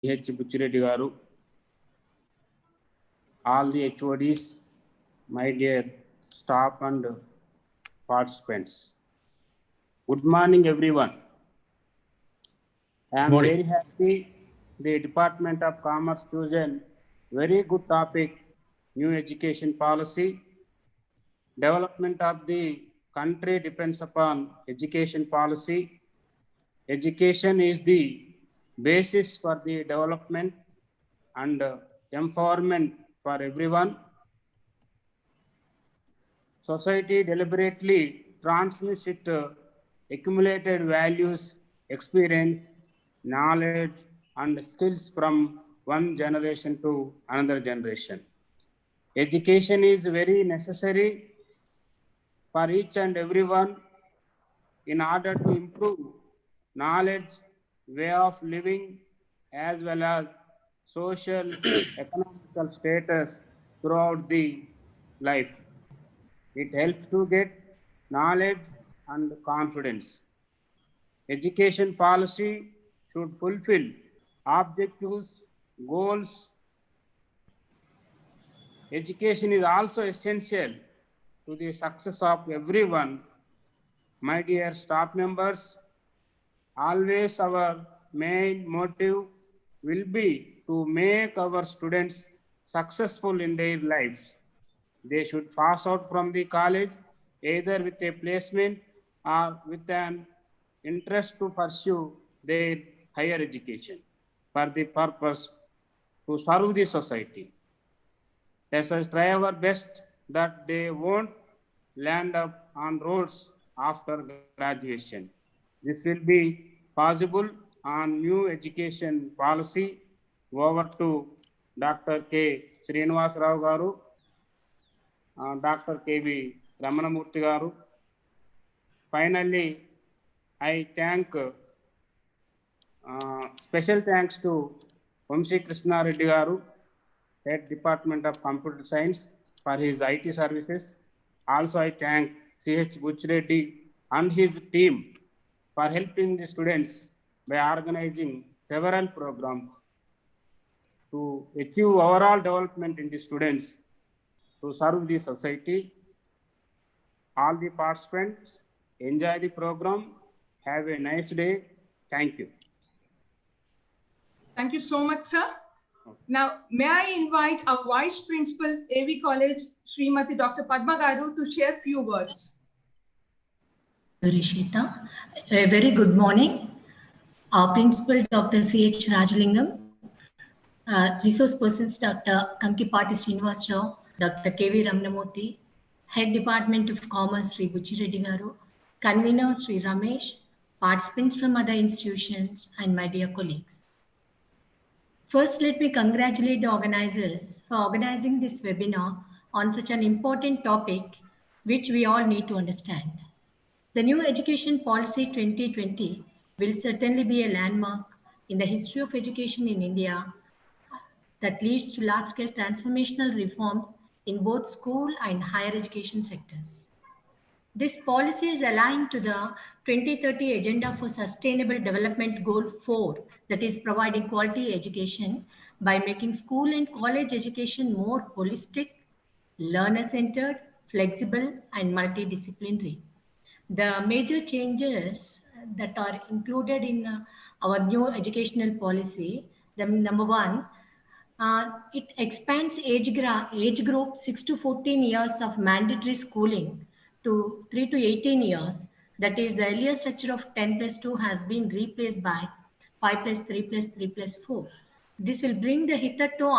C.H. Buchiredi garu, all the HODs, my dear staff and participants. Good morning, everyone. I am very happy the Department of Commerce chosen very good topic, new education policy. Development of the country depends upon education policy. Education is the basis for the development and empowerment for everyone. Society deliberately transmits its accumulated values, experience, knowledge, and skills from one generation to another generation. Education is very necessary for each and everyone in order to improve knowledge, way of living, as well as social, economical status throughout the life. It helps to get knowledge and confidence. Education policy should fulfill objectives, goals. Education is also essential to the success of everyone. My dear staff members, always our main motive will be to make our students successful in their lives. They should pass out from the college either with a placement or with an interest to pursue their higher education for the purpose to serve the society. Let us try our best that they won't land up on roads after graduation. This will be possible on new education policy. Over to Dr. K. Srinivasa garu, Dr. K.V. Ramanamurthy garu. Finally, I thank special thanks to Vamsi Krishna Reddy garu, Head Department of Computer Science, for his IT services. Also, I thank C.H. Buchiredi and his team for helping the students by organizing several programs to achieve overall development in the students to serve the society. All the participants, enjoy the program. Have a nice day. Thank you. Thank you so much, sir. Now, may I invite our Vice Principal, AV College, Srimati Dr. Padma Garu, to share few words. Rishita, a very good morning. Our Principal, Dr. C.H. Rajalingam, Resource Persons, Dr. Kankipati Srinivasa, Dr. K.V. Ramanamurthy, Head Department of Commerce, Sri Buchiredi garu, Convener, Sri Ramesh, participants from other institutions, and my dear colleagues. First, let me congratulate the organizers for organizing this webinar on such an important topic, which we all need to understand. The new Education Policy 2020 will certainly be a landmark in the history of education in India that leads to large-scale transformational reforms in both school and higher education sectors. This policy is aligned to the 2030 Agenda for Sustainable Development Goal 4, that is providing quality education by making school and college education more holistic, learner-centered, flexible, and multidisciplinary. The major changes that are included in our new educational policy, number one, it expands age group 6 to 14 years of mandatory schooling to 3 to 18 years. That is, the earlier structure of 10 plus 2 has been replaced by 5 plus 3 plus 3 plus 4. This will bring the hitherto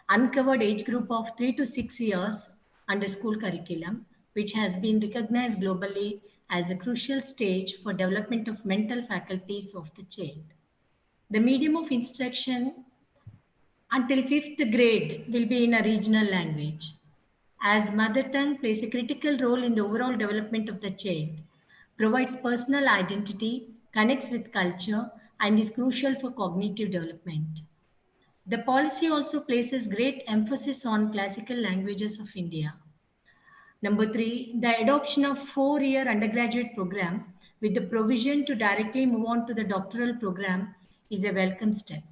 uncovered age group of 3 to 6 years under school curriculum, which has been recognized globally as a crucial stage for development of mental faculties of the child. The medium of instruction until 5th grade will be in a regional language, as mother tongue plays a critical role in the overall development of the child, provides personal identity, connects with culture, and is crucial for cognitive development. The policy also places great emphasis on classical languages of India. Number 3, the adoption of 4-year undergraduate program with the provision to directly move on to the doctoral program is a welcome step.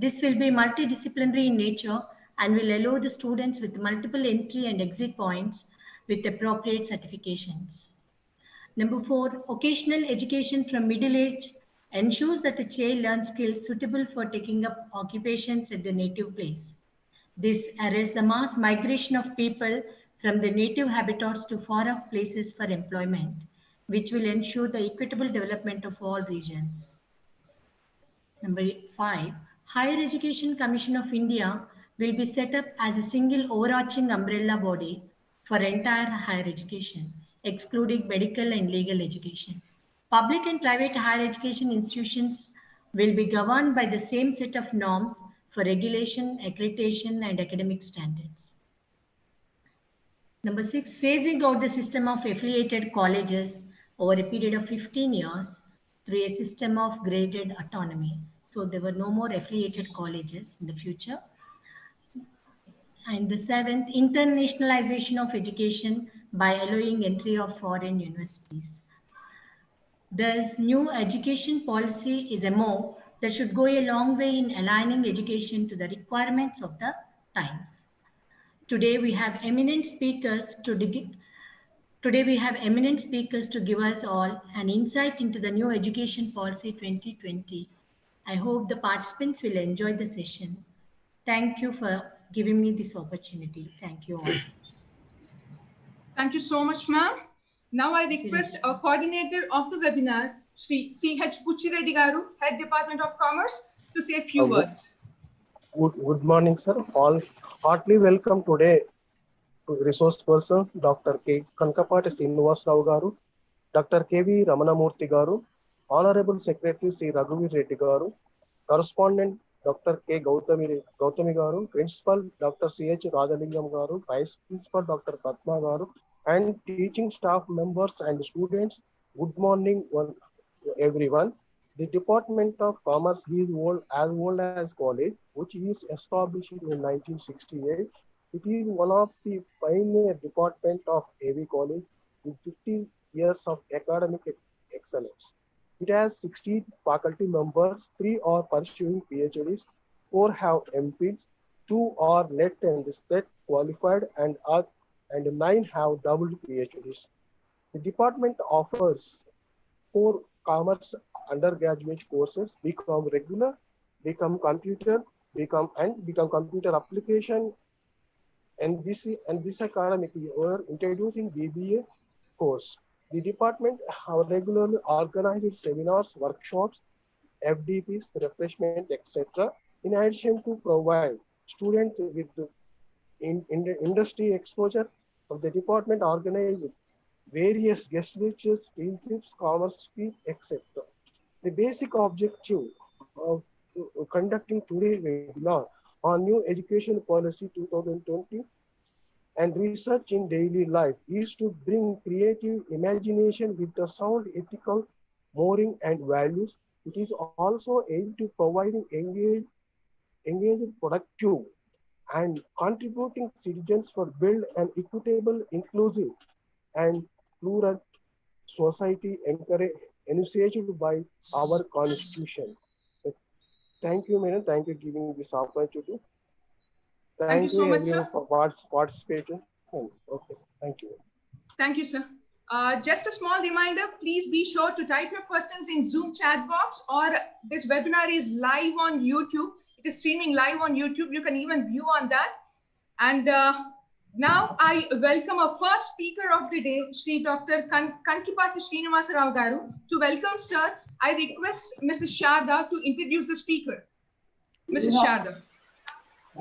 This will be multidisciplinary in nature and will allow the students with multiple entry and exit points with appropriate certifications. Number 4, occasional education from middle age ensures that the child learns skills suitable for taking up occupations at the native place. This arrests the mass migration of people from the native habitats to far-off places for employment, which will ensure the equitable development of all regions. Number 5, Higher Education Commission of India will be set up as a single overarching umbrella body for entire higher education, excluding medical and legal education. Public and private higher education institutions will be governed by the same set of norms for regulation, accreditation, and academic standards. Number 6, phasing out the system of affiliated colleges over a period of 15 years through a system of graded autonomy. So there were no more affiliated colleges in the future. And the 7th, internationalization of education by allowing entry of foreign universities. This new education policy is a move that should go a long way in aligning education to the requirements of the times. Today we have eminent speakers to give us all an insight into the new education policy 2020. I hope the participants will enjoy the session. Thank you for giving me this opportunity. Thank you all. Thank you so much, ma'am. Now I request a coordinator of the webinar, Sri C.H. Puchireddy Garu, Head Department of Commerce, to say a few words. Good morning, sir. All heartily welcome today to resource person Dr. Kankipati Srinivasa Garu, Dr. K.V. Ramanamurthy Garu, Honorable Secretary Sri Raghuveer Reddy Garu, Correspondent Dr. K. Gautami Garu, Principal Dr. C.H. Rajalingam Garu, Vice Principal Dr. Padma Garu, and teaching staff members and students. Good morning, everyone. The Department of Commerce is as old as college, which is established in 1968. It is one of the pioneer department of AV College with 50 years of academic excellence. It has 60 faculty members, 3 are pursuing PhDs, 4 have MPhils, 2 are NET and STET qualified, and 9 have double PhDs. The department offers 4 commerce undergraduate courses: become regular, become computer, become computer application. And this academic year introducing BBA course. The department have regularly organized seminars, workshops, FDPs, refreshment, etc. In addition to provide students with industry exposure, of the department organized various guest lectures, field trips, commerce fees, etc. The basic objective of conducting today's webinar on new education policy 2020 and research in daily life is to bring creative imagination with the sound ethical moral and values. It is also aimed to providing engaged, productive, and contributing citizens for build an equitable, inclusive, and plural society envisaged by our Constitution. Thank you, madam. Thank you for giving this opportunity. Thank you so much, sir. For participating. Okay, thank you. Thank you, sir. Just a small reminder, please be sure to type your questions in Zoom chat box, or this webinar is live on YouTube. It is streaming live on YouTube. You can even view on that. And now I welcome our first speaker of the day, Sri Dr. Kankipati Srinivasa Garu. To welcome, sir, I request Mrs. Sharda to introduce the speaker. Mrs. Sharda.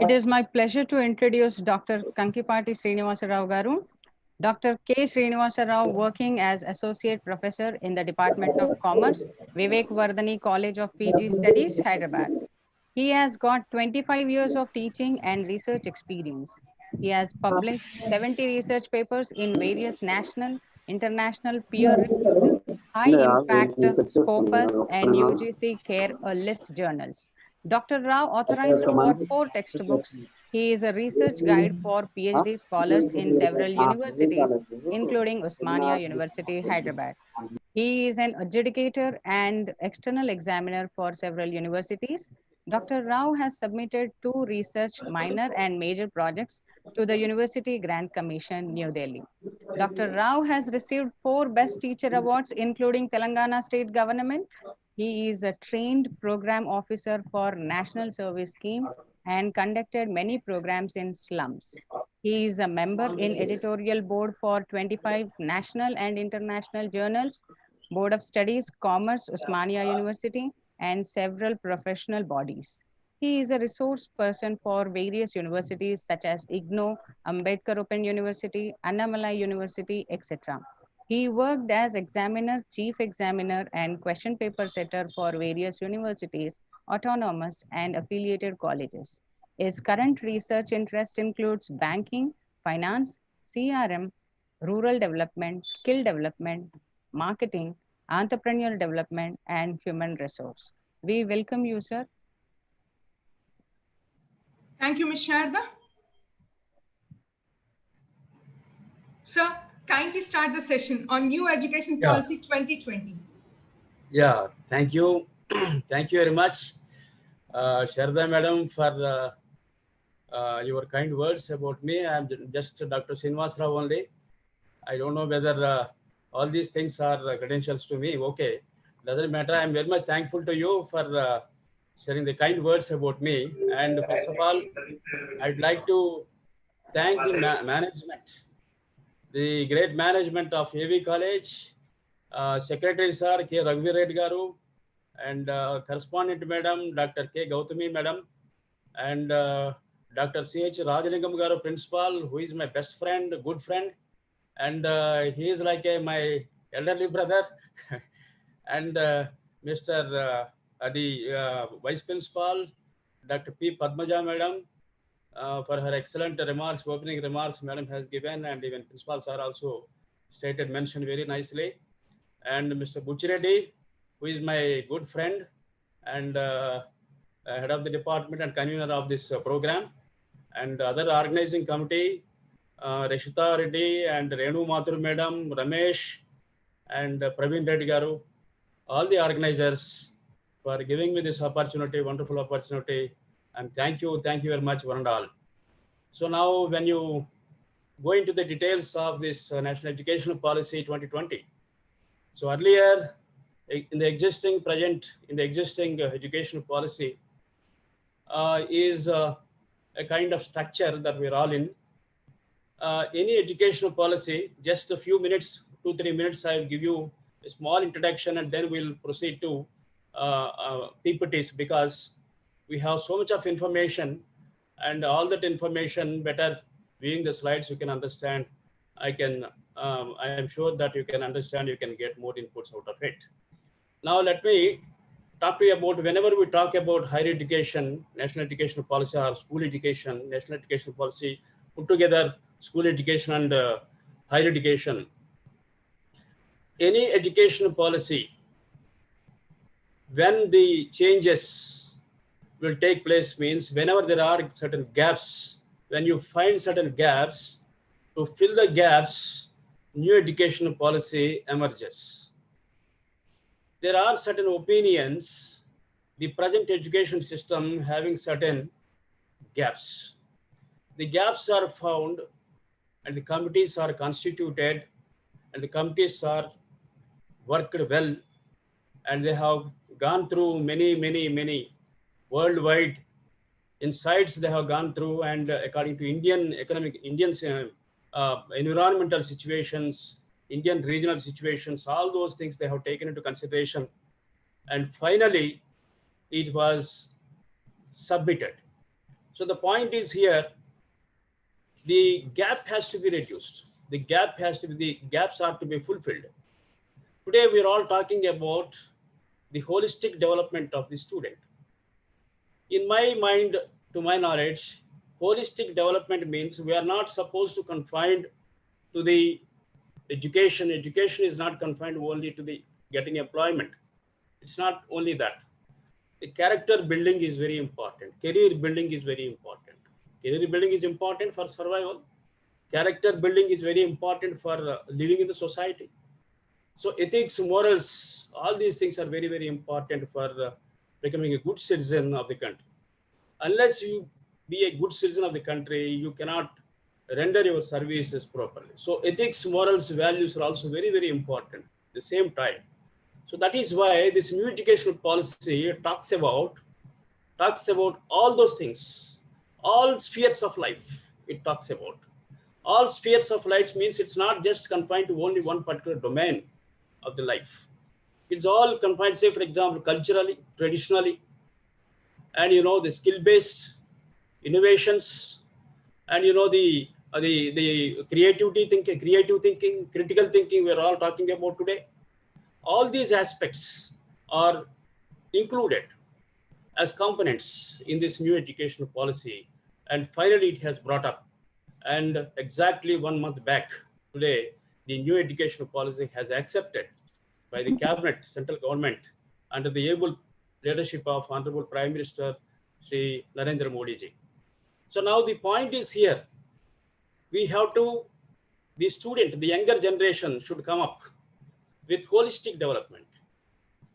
It is my pleasure to introduce Dr. Kankipati Srinivasa Garu. Dr. K. Srinivasa Rao, working as Associate Professor in the Department of Commerce, Vivek Vardhani College of PG Studies, Hyderabad. He has got 25 years of teaching and research experience. He has published 70 research papers in various national, international, peer-reviewed, high-impact Scopus and UGC Care List journals. Dr. Rao authorized over 4 textbooks. He is a research guide for PhD scholars in several universities, including Osmania University, Hyderabad. He is an adjudicator and external examiner for several universities. Dr. Rao has submitted 2 research minor and major projects to the University Grant Commission, New Delhi. Dr. Rao has received 4 Best Teacher Awards, including Telangana State Government. He is a trained program officer for National Service Scheme and conducted many programs in slums. He is a member in editorial board for 25 national and international journals, Board of Studies, Commerce, Osmania University, and several professional bodies. He is a resource person for various universities such as IGNOU, Ambedkar Open University, Annamalai University, etc. He worked as examiner, chief examiner, and question paper setter for various universities, autonomous, and affiliated colleges. His current research interest includes banking, finance, CRM, rural development, skill development, marketing, entrepreneurial development, and human resource. We welcome you, sir. Thank you, Ms. Sharda. Sir, kindly start the session on New Education Policy 2020. Yeah, thank you. Thank you very much, Sharda Madam, for your kind words about me. I'm just Dr. Srinivasa Rao only. I don't know whether all these things are credentials to me. Okay, doesn't matter. I'm very much thankful to you for sharing the kind words about me. And first of all, I'd like to thank the management, the great management of AV College, Secretary Sir K. Raghuvi Reddy Garu, and correspondent Madam Dr. K. Gautami Madam, and Dr. C.H. Rajalingam Garu, Principal, who is my best friend, good friend, and he is like my elderly brother, and Mr. The Vice Principal, Dr. P. Padmaja Madam, for her excellent remarks, opening remarks Madam has given, and even Principal Sir also mentioned very nicely. And Mr. Buchireddy, who is my good friend and head of the department and convener of this program, and other organizing committee, Rashita Reddy and Renu Mathur Madam, Ramesh and Praveen Reddy Garu, all the organizers for giving me this opportunity, wonderful opportunity, and thank you very much, one and all. So now when you go into the details of this National Education Policy 2020, so earlier in the existing education policy is a kind of structure that we're all in. Any educational policy, just a few minutes, 2-3 minutes, I'll give you a small introduction and then we'll proceed to PPTs, because we have so much of information, and all that information, better viewing the slides, you can understand. I am sure that you can understand, you can get more inputs out of it. Now let me talk to you about, whenever we talk about higher education, national education policy, or school education, national education policy, put together school education and higher education. Any education policy, when the changes will take place, means whenever there are certain gaps, when you find certain gaps, to fill the gaps, new education policy emerges. There are certain opinions, the present education system having certain gaps. The gaps are found and the committees are constituted and the committees are worked well, and they have gone through many worldwide insights they have gone through, and according to Indian environmental situations, Indian regional situations, all those things they have taken into consideration. And finally, it was submitted. So the point is here, the gap has to be reduced. The gaps are to be fulfilled. Today, we're all talking about the holistic development of the student. In my mind, to my knowledge, holistic development means we are not supposed to confine to the education. Education is not confined only to the getting employment. It's not only that. The character building is very important. Career building is very important. Career building is important for survival. Character building is very important for living in the society. So ethics, morals, all these things are very important for becoming a good citizen of the country. Unless you be a good citizen of the country, you cannot render your services properly. So ethics, morals, values are also very, very important at the same time. So that is why this new educational policy talks about all those things, all spheres of life. It talks about all spheres of life means it's not just confined to only one particular domain of the life. It's all confined, say, for example, culturally, traditionally, and the skill-based innovations, and the creative thinking, critical thinking we're all talking about today. All these aspects are included as components in this new educational policy, and finally it has brought up. And exactly 1 month back today, the new educational policy has accepted by the cabinet, central government, under the able leadership of Honorable Prime Minister Shri Narendra Modi ji. So now the point is here, we have to, the student, the younger generation should come up with holistic development.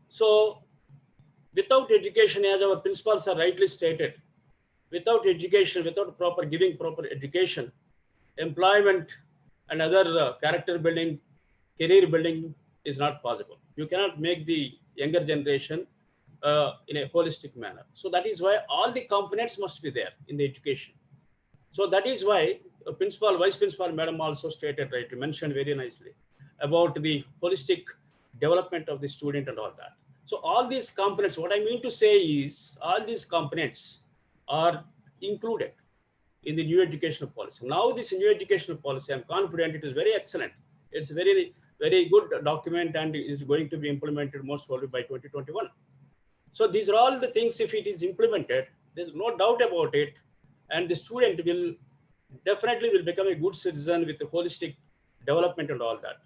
So without education, as our principals are rightly stated, without education, without giving proper education, employment and other character building, career building is not possible. You cannot make the younger generation in a holistic manner. So that is why all the components must be there in the education. So that is why principal, vice principal madam also stated, right, mentioned very nicely about the holistic development of the student and all that. So all these components, what I mean to say is all these components are included in the new educational policy. Now this new educational policy, I'm confident it is very excellent. It's very, very good document and is going to be implemented most probably by 2021. So these are all the things, if it is implemented, there's no doubt about it. And the student will definitely become a good citizen with the holistic development and all that.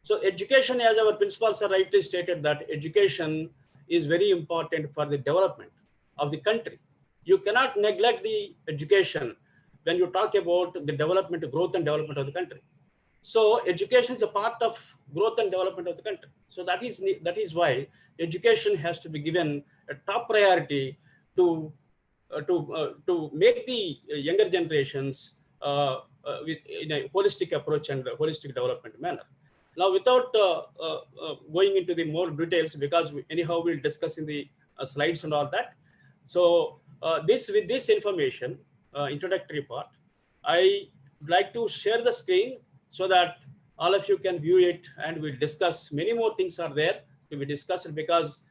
So education, as our principals are rightly stated, that education is very important for the development of the country. You cannot neglect the education when you talk about the development, growth and development of the country. So education is a part of growth and development of the country. So that is why education has to be given a top priority to make the younger generations in a holistic approach and a holistic development manner. Now, without going into the more details, because anyhow we'll discuss in the slides and all that. So with this information, introductory part, I would like to share the screen so that all of you can view it, and we'll discuss. Many more things are there to be discussed, because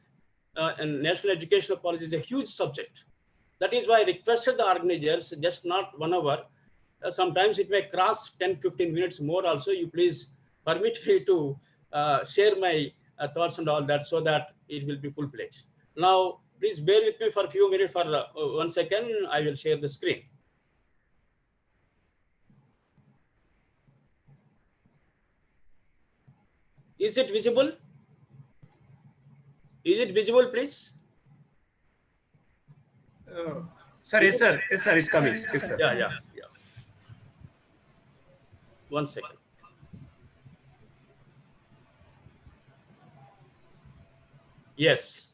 and national educational policy is a huge subject. That is why I requested the organizers, just not 1 hour. Sometimes it may cross 10-15 minutes more also. You please permit me to share my thoughts and all that, so that it will be full-fledged. Now, please bear with me for a few minutes. For 1 second, I will share the screen. Is it visible? Is it visible, please? Sir, yes, sir. Yes, sir. It's coming. Yes, sir. Yeah. 1 second. Yes.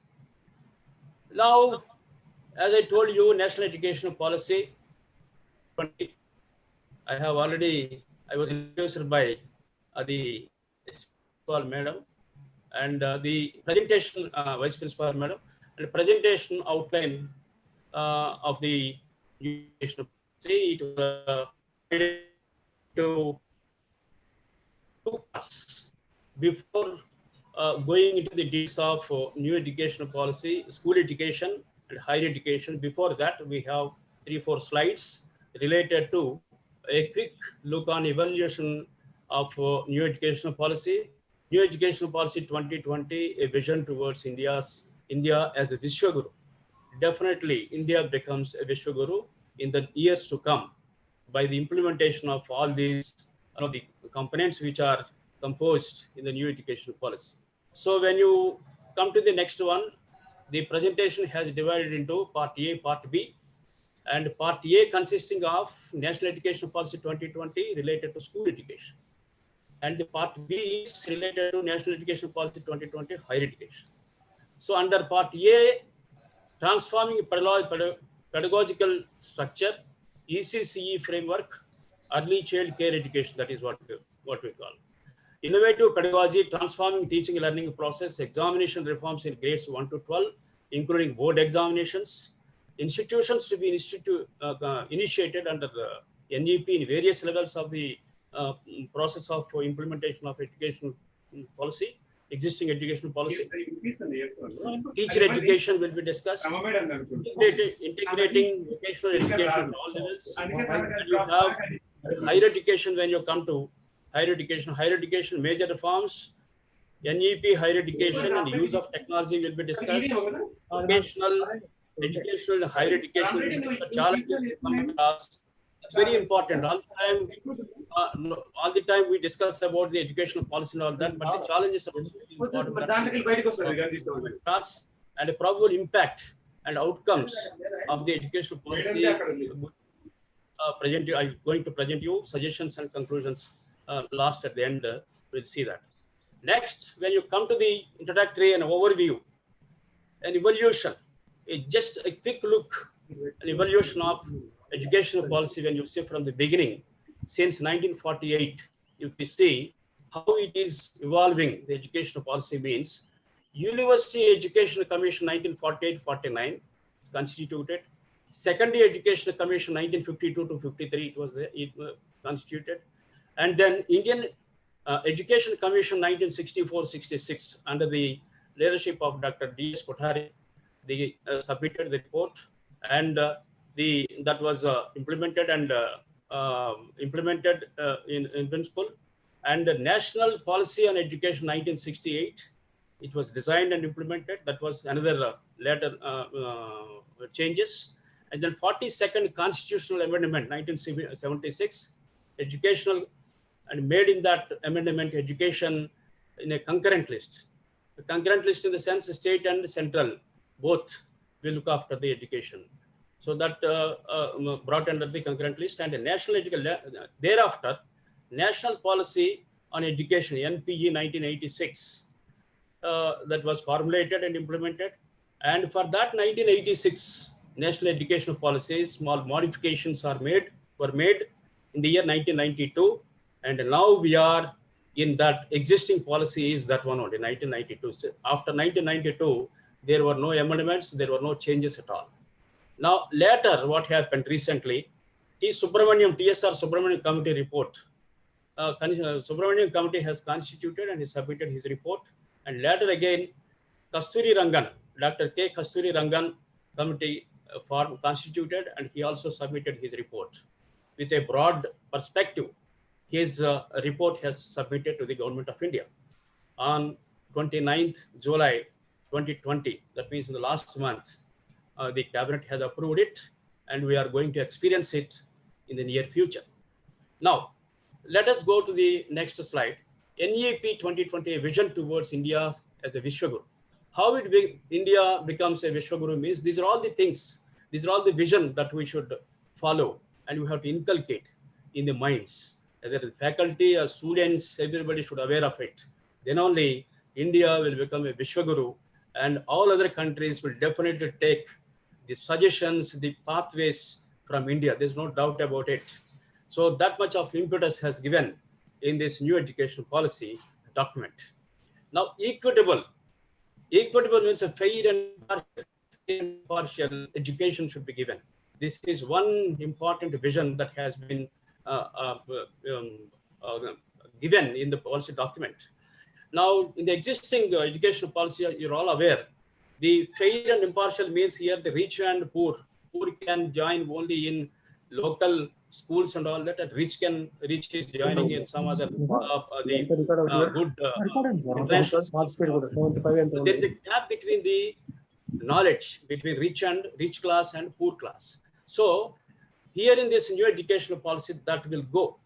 Now, as I told you, National Educational Policy 20. I was introduced by the principal madam, and the presentation, vice principal madam, and the presentation outline of the educational policy. It was to 2 parts. Before going into the details of new educational policy, school education and higher education, before that we have 3-4 slides related to a quick look on evaluation of new educational policy. New educational policy 2020, a vision towards India as a Viswa Guru. Definitely, India becomes a Viswa Guru in the years to come by the implementation of all these the components which are composed in the new educational policy. So when you come to the next one, the presentation has divided into part A, part B, and part A consisting of National Educational Policy 2020 related to school education, and the part B is related to National Educational Policy 2020 higher education. So under part A, transforming pedagogical structure, ECCE framework, early child care education, that is what we call. Innovative pedagogy, transforming teaching and learning process, examination reforms in grades 1 to 12, including board examinations, institutions to be initiated under the NEP in various levels of the process of implementation of education policy, existing education policy. Teacher education will be discussed. Integrating vocational education at all levels. And you have higher education when you come to higher education major reforms. NEP, higher education and use of technology will be discussed. Vocational, educational, and higher education, the challenges to come across. It's very important. All the time we discuss about the educational policy and all that, but the challenges are very important. And the probable impact and outcomes of the educational policy. I'm going to present you suggestions and conclusions last at the end. We'll see that. Next, when you come to the introductory and overview, an evolution, just a quick look, an evolution of educational policy when you see from the beginning, since 1948, if we see how it is evolving, the educational policy means University Educational Commission 1948-49 is constituted. Secondary Educational Commission 1952 to 53 it was constituted, and then Indian Education Commission 1964-66 under the leadership of Dr. D.S. Kothari, they submitted the report, and that was implemented and implemented in principle. And the National Policy on Education 1968, it was designed and implemented. That was another later changes. And then 42nd Constitutional Amendment 1976, educational, and made in that amendment education in a concurrent list. The concurrent list in the sense state and central, both will look after the education. So that brought under the concurrent list, and a national education, thereafter, National Policy on Education, NPE 1986, that was formulated and implemented. And for that 1986 National Educational Policy, small modifications were made in the year 1992. And now we are in that existing policy is that one only, 1992. So after 1992, there were no amendments, there were no changes at all. Now, later, what happened recently, TSR Subramaniam Committee report. Subramaniam Committee has constituted and he submitted his report. And later again, Kasturi Rangan, Dr. K. Kasturi Rangan Committee constituted, and he also submitted his report with a broad perspective. His report has submitted to the Government of India on 29th July 2020. That means in the last month, the cabinet has approved it, and we are going to experience it in the near future. Now, let us go to the next slide. NEP 2020, a vision towards India as a Vishwaguru. How India becomes a Vishwaguru means these are all the things, these are all the vision that we should follow, and we have to inculcate in the minds. Whether the faculty or students, everybody should be aware of it. Then only India will become a Vishwaguru, and all other countries will definitely take the suggestions, the pathways from India. There's no doubt about it. So that much of impetus has given in this new education policy document. Now, equitable means a fair and impartial education should be given. This is one important vision that has been given in the policy document. Now, in the existing educational policy, you're all aware, the fair and impartial means here the rich and poor. Poor can join only in local schools and all that, and rich is joining in some other good international schools. There is a gap between the knowledge between rich class and poor class. So here in this new educational policy, that will go,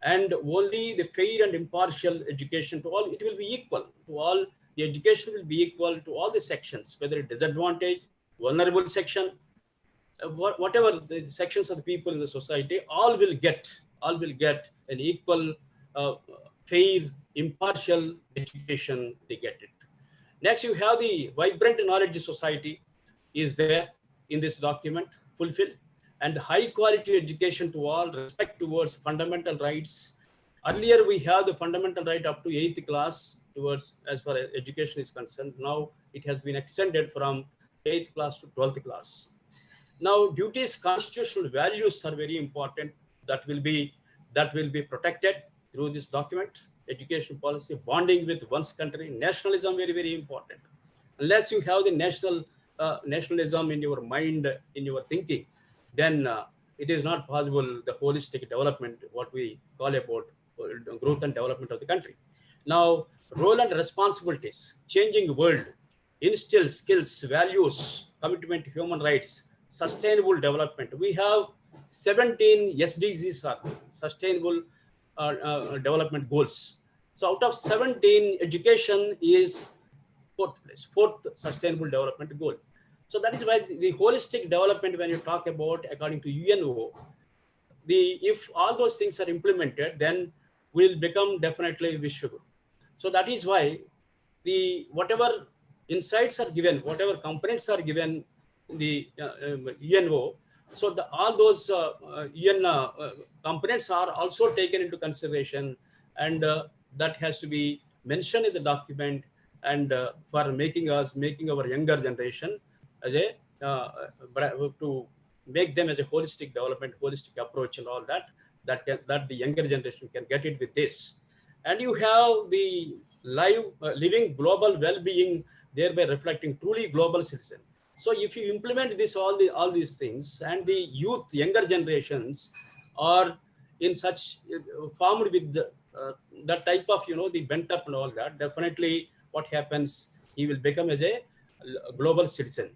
and only the fair and impartial education to all, it will be equal to all. The education will be equal to all the sections, whether it's disadvantaged, vulnerable section, whatever the sections of the people in the society, all will get an equal, fair, impartial education. They get it. Next, you have the vibrant knowledge society. is there in this document fulfilled, and high quality education to all, respect towards fundamental rights. Earlier we have the fundamental right up to 8th class towards, as far as education is concerned. Now it has been extended from 8th class to 12th class. Now duties, constitutional values are very important. That will be protected through this document. Education policy, bonding with one's country, nationalism, very, very important. Unless you have the nationalism in your mind, in your thinking, then it is not possible the holistic development, what we call about growth and development of the country. Now, role and responsibilities, changing world, instill skills, values, commitment to human rights, sustainable development. We have 17 SDGs, are sustainable development goals. So out of 17, education is fourth sustainable development goal. So that is why the holistic development, when you talk about according to UNO, if all those things are implemented, then will become definitely Vishwaguru. So that is why whatever insights are given, whatever components are given in the UNO, so all those UN components are also taken into consideration, and that has to be mentioned in the document, and for making our younger generation as to make them as a holistic development, holistic approach, and all that the younger generation can get it with this. And you have the living global well-being, thereby reflecting truly global citizen. So if you implement this, all these things, and the youth, younger generations are in such formed with that type of, the bent up and all that, definitely what happens, he will become as a global citizen.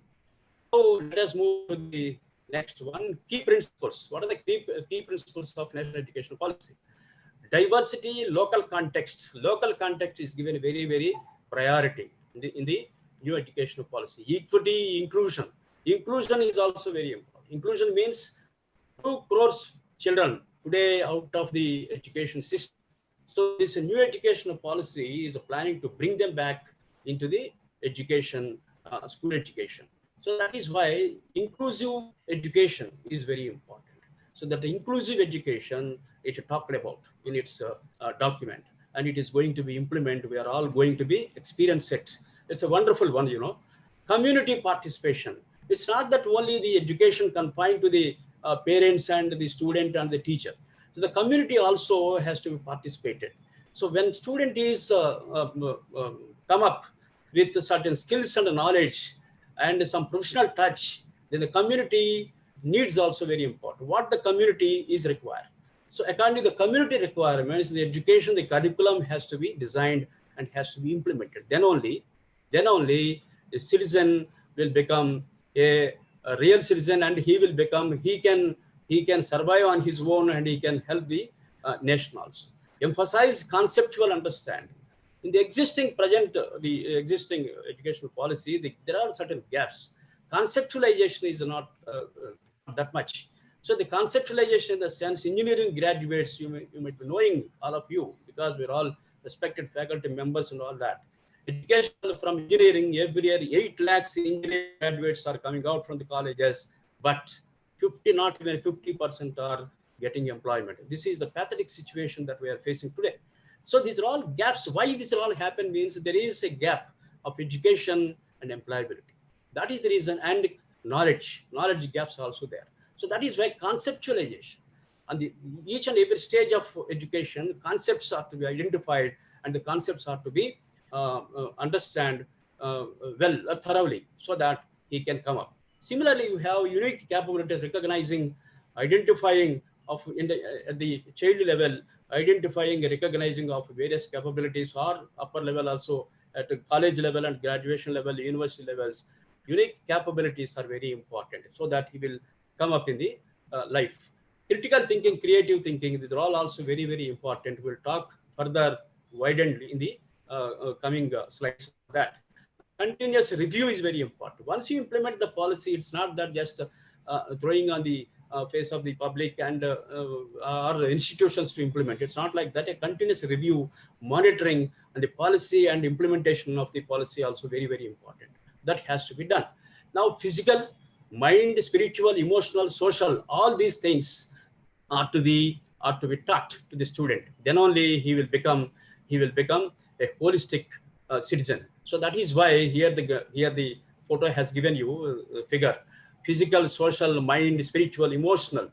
So let us move to the next one, key principles. What are the key principles of national education policy? Diversity, local context. Local context is given very, very priority in the new educational policy. Equity, inclusion. Inclusion is also very important. Inclusion means 2 crores children today out of the education system. So this new educational policy is planning to bring them back into the education, school education. So that is why inclusive education is very important. So that the inclusive education is talked about in its document, and it is going to be implemented. We are all going to be experience it. It's a wonderful one, Community participation. It's not that only the education confined to the parents and the student and the teacher. So the community also has to be participated. So when student is come up with certain skills and knowledge and some professional touch, then the community needs also very important. What the community is required. So according to the community requirements, the education, the curriculum has to be designed and has to be implemented. Then only a citizen will become a real citizen, and he can survive on his own, and he can help the nation also. Emphasize conceptual understanding. In the existing educational policy, there are certain gaps. Conceptualization is not that much. So the conceptualization, in the sense, engineering graduates, you might be knowing, all of you, because we're all respected faculty members and all that. Education from engineering, every year 8 lakhs engineering graduates are coming out from the colleges, but not even 50% are getting employment. This is the pathetic situation that we are facing today. So these are all gaps. Why this all happen means there is a gap of education and employability. That is the reason, and knowledge gaps are also there. So that is why conceptualization, and each and every stage of education, concepts are to be identified, and the concepts are to be understand thoroughly, so that he can come up. Similarly, you have unique capabilities, recognizing, identifying at the child level, identifying, recognizing of various capabilities, or upper level also at the college level and graduation level, university levels. Unique capabilities are very important, so that he will come up in the life. Critical thinking, creative thinking, these are all also very, very important. We'll talk further widened in the coming slides of that. Continuous review is very important. Once you implement the policy, it's not that just throwing on the face of the public and or institutions to implement. It's not like that. A continuous review, monitoring, and the policy and implementation of the policy also very, very important. That has to be done. Now, physical, mind, spiritual, emotional, social, all these things are to be taught to the student. Then only he will become a holistic citizen. So that is why here the photo has given you a figure: physical, social, mind, spiritual, emotional.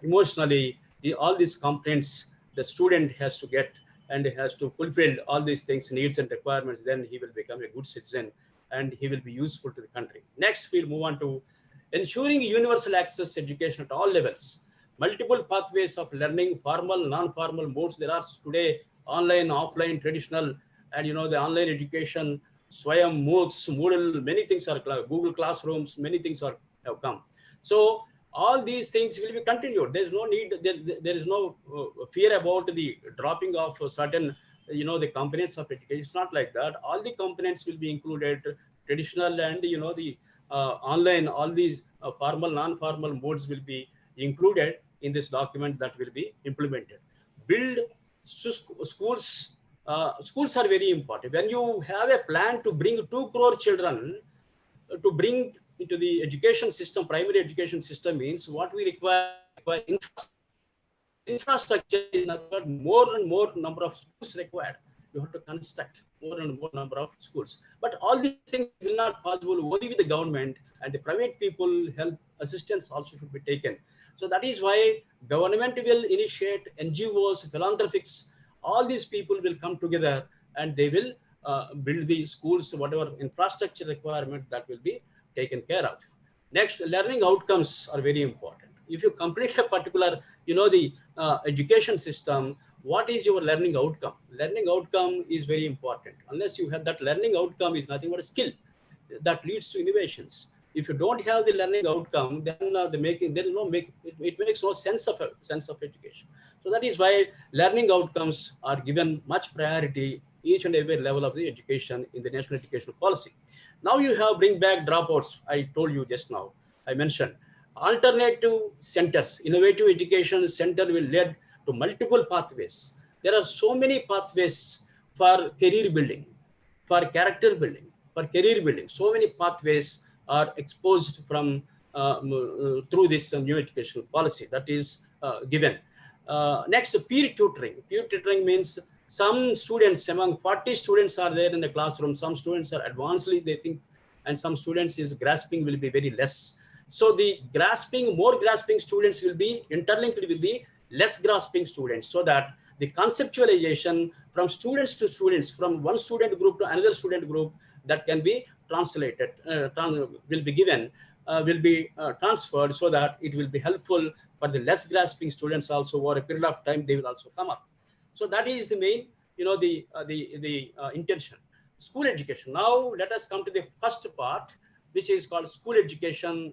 Emotionally, all these components the student has to get and has to fulfill all these things, needs and requirements. Then he will become a good citizen and he will be useful to the country. Next, we'll move on to ensuring universal access education at all levels. Multiple pathways of learning, formal, non-formal modes. There are today online, offline, traditional, and the online education, Swayam, MOOCs, Moodle, many things are, Google Classrooms, many things have come. So all these things will be continued. There is no need, there is no fear about the dropping of certain, the components of education. It's not like that. All the components will be included, traditional and, the online, all these formal, non-formal modes will be included in this document that will be implemented. Build schools. Schools are very important. When you have a plan to bring 2 crore children to bring into the education system, primary education system, means what we require infrastructure is nothing but more and more number of schools required. You have to construct more and more number of schools. But all these things will not possible only with the government, and the private people help assistance also should be taken. So that is why government will initiate, NGOs, philanthropics, all these people will come together and they will build the schools, whatever infrastructure requirement that will be taken care of. Next, learning outcomes are very important. If you complete a particular, the education system, what is your learning outcome? Learning outcome is very important. Unless you have that learning outcome, is nothing but a skill that leads to innovations. If you don't have the learning outcome, then it makes no sense of education. So that is why learning outcomes are given much priority each and every level of the education in the national education policy. Now you have bring back dropouts. I told you just now, I mentioned alternative centers. Innovative education center will lead to multiple pathways. There are so many pathways for career building, for character building, for career building. So many pathways are exposed from through this new educational policy that is given. Next, peer tutoring. Peer tutoring means some students, among 40 students are there in the classroom. Some students are advancedly, they think, and some students is grasping will be very less. So the more grasping students will be interlinked with the less grasping students, so that the conceptualization from students to students, from one student group to another student group, that can be translated, will be given, will be transferred, so that it will be helpful for the less grasping students also. Over a period of time, they will also come up. So that is the main, the intention. School education. Now let us come to the first part, which is called school education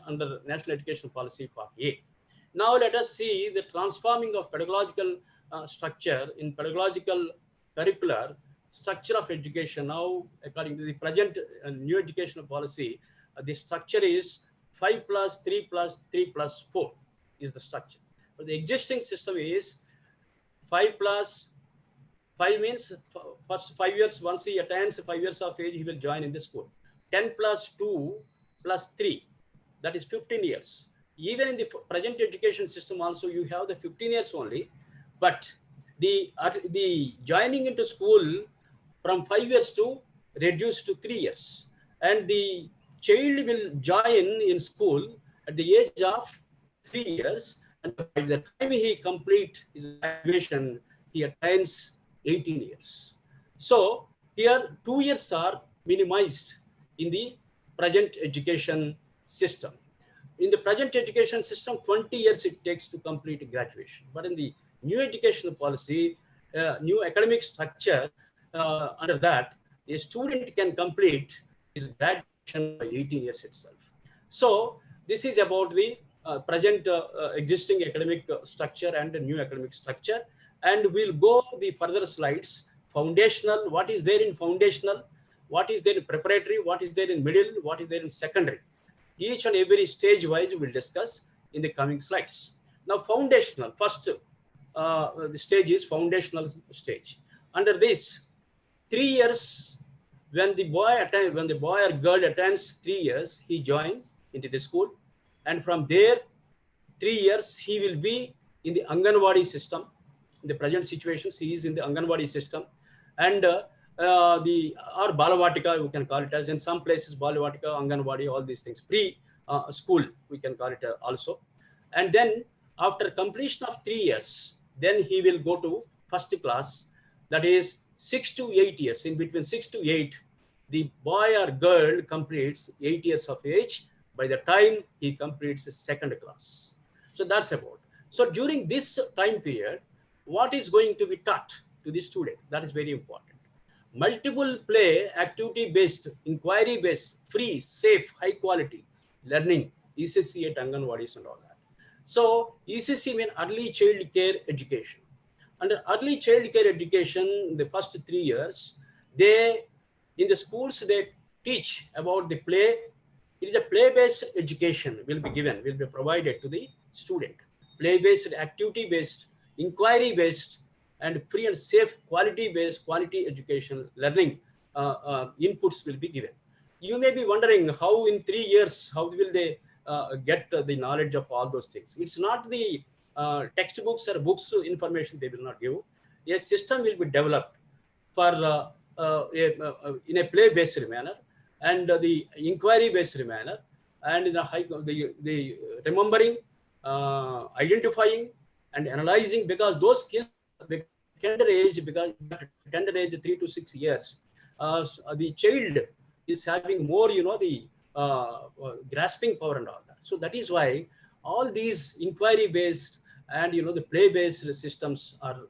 under National Education Policy Part A. Now let us see the transforming of pedagogical structure in pedagogical curricular structure of education. Now, according to the present new educational policy, the structure is 5 plus 3 plus 3 plus 4 is the structure. But the existing system is 5 plus 5 means first 5 years, once he attains 5 years of age, he will join in the school. 10 plus 2 plus 3, that is 15 years. Even in the present education system also, you have the 15 years only, but the joining into school from 5 years to reduced to 3 years. And the child will join in school at the age of 3 years. And by the time he completes his graduation, he attains 18 years. So here 2 years are minimized in the present education system. In the present education system, 20 years it takes to complete graduation. But in the new educational policy, new academic structure, under that, a student can complete his graduation by 18 years itself. So this is about the present existing academic structure and the new academic structure. And we'll go the further slides. Foundational, what is there in foundational, what is there in preparatory, what is there in middle, what is there in secondary. Each and every stage wise we'll discuss in the coming slides. Now foundational, first the stage is foundational stage. Under this, 3 years when the boy or girl attends 3 years, he joins into the school, and from there 3 years he will be in the Anganwadi system. In the present situations, he is in the Anganwadi system, and or Balavatika, we can call it as, in some places Balavatika, Anganwadi, all these things, school we can call it also. And then after completion of 3 years, then he will go to first class, that is 6 to 8 years. In between 6 to 8, the boy or girl completes 8 years of age by the time he completes the second class. So that's about. So during this time period, what is going to be taught to the student? That is very important. Multiple play, activity-based, inquiry-based, free, safe, high-quality learning, ECC at Anganwadis and all that. So ECC means early child care education. Under early child care education, the first 3 years, in the schools, they teach about the play. It is a play-based education will be given, will be provided to the student. Play-based, activity-based, inquiry-based, and free and safe quality-based, quality education learning inputs will be given. You may be wondering how in 3 years, how will they get the knowledge of all those things? It's not the textbooks or books information they will not give. A system will be developed for in a play-based manner, and the inquiry-based manner, and in the remembering, identifying, and analyzing, because those skills tender age, because tender age 3 to 6 years, the child is having more, the grasping power and all that. So that is why all these inquiry-based and the play-based systems are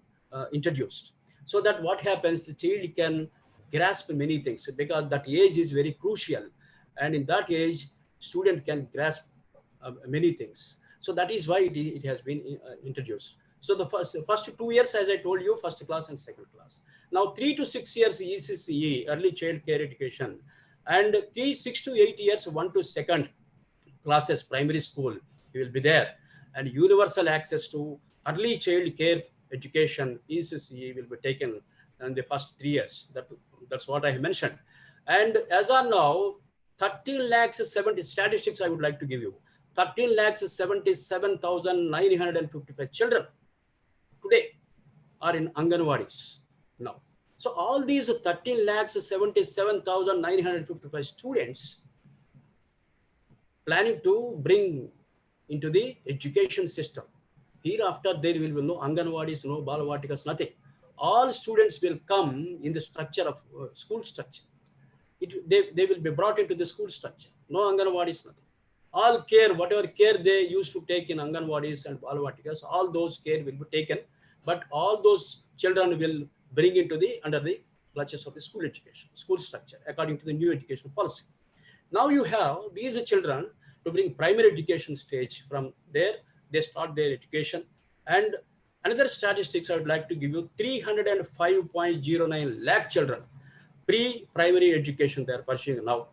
introduced, so that what happens, the child can grasp many things, because that age is very crucial, and in that age student can grasp many things. So that is why it has been introduced. So the first 2 years, as I told you, first class and second class. Now 3 to 6 years ECCE, early child care education, and 6 to 8 years 1 to 2nd classes primary school, you will be there, and universal access to early child care education ECCE will be taken in the first 3 years. That's what I have mentioned. And as of now, 13 lakhs 70 statistics I would like to give you. 13 lakhs 77,955 children today are in Anganwadis now. So all these 13 lakhs 77,955 students planning to bring into the education system. Hereafter there will be no Anganwadis, no Balavatikas, nothing. All students will come in the structure of school structure. They will be brought into the school structure. No Anganwadis, nothing. All care, whatever care they used to take in Anganwadis and Balavatikas, all those care will be taken. But all those children will bring into under the clutches of the school education, school structure, according to the new education policy. Now you have these children to bring primary education stage. From there, they start their education. And another statistics I would like to give you, 305.09 lakh children, pre-primary education they are pursuing now.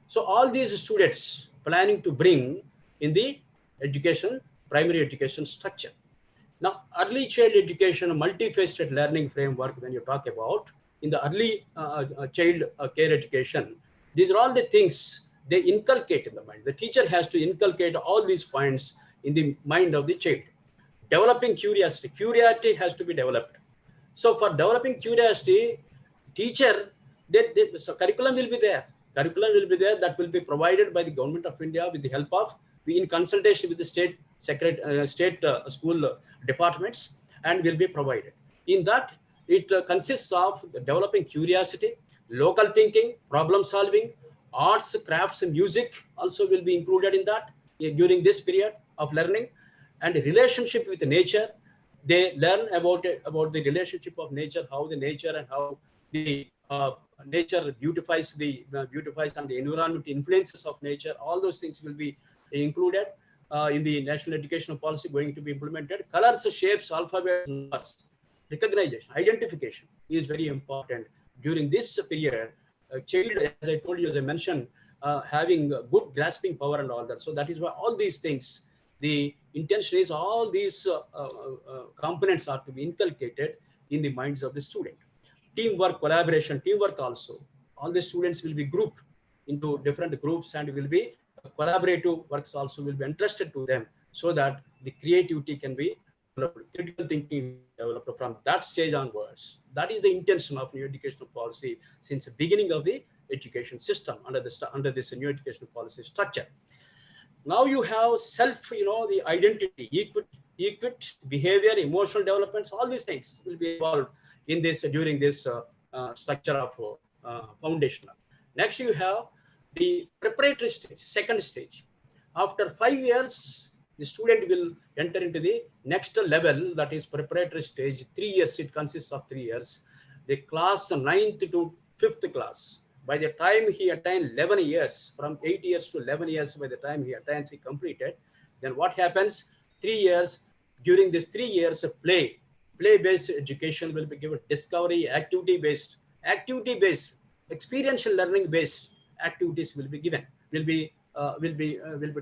So all these students planning to bring in the education, primary education structure. Now, early child education, multifaceted learning framework, when you talk about in the early child care education, these are all the things they inculcate in the mind. The teacher has to inculcate all these points in the mind of the child. Developing curiosity. Curiosity has to be developed. So for developing curiosity, teacher, so curriculum will be there. Curriculum will be there that will be provided by the Government of India with the help of, in consultation with the state school departments, and will be provided. In that, it consists of developing curiosity, local thinking, problem solving, arts, crafts, and music also will be included in that during this period of learning, and relationship with nature. They learn about the relationship of nature, how the nature and how the nature beautifies and the environment influences of nature. All those things will be included in the national educational policy going to be implemented. Colors, shapes, alphabet, numbers, recognition, identification is very important during this period. A child, as I told you, as I mentioned, having good grasping power and all that. So that is why all these things, the intention is all these components are to be inculcated in the minds of the student. Teamwork, collaboration, teamwork also. All the students will be grouped into different groups and will be collaborative works also will be entrusted to them, so that the creativity can be developed, critical thinking developed from that stage onwards. That is the intention of new educational policy since the beginning of the education system under this new educational policy structure. Now you have self, the identity, equity, behavior, emotional developments, all these things will be involved in this during this structure of foundational. Next, you have the preparatory stage, second stage. After 5 years, the student will enter into the next level, that is preparatory stage. 3 years, it consists of 3 years. The class 9th to 5th class. By the time he attains 11 years, from 8 years to 11 years, by the time he attains, he completed, then what happens? 3 years, during this 3 years of play-based education will be given, discovery, activity-based, experiential learning-based activities will be given, will be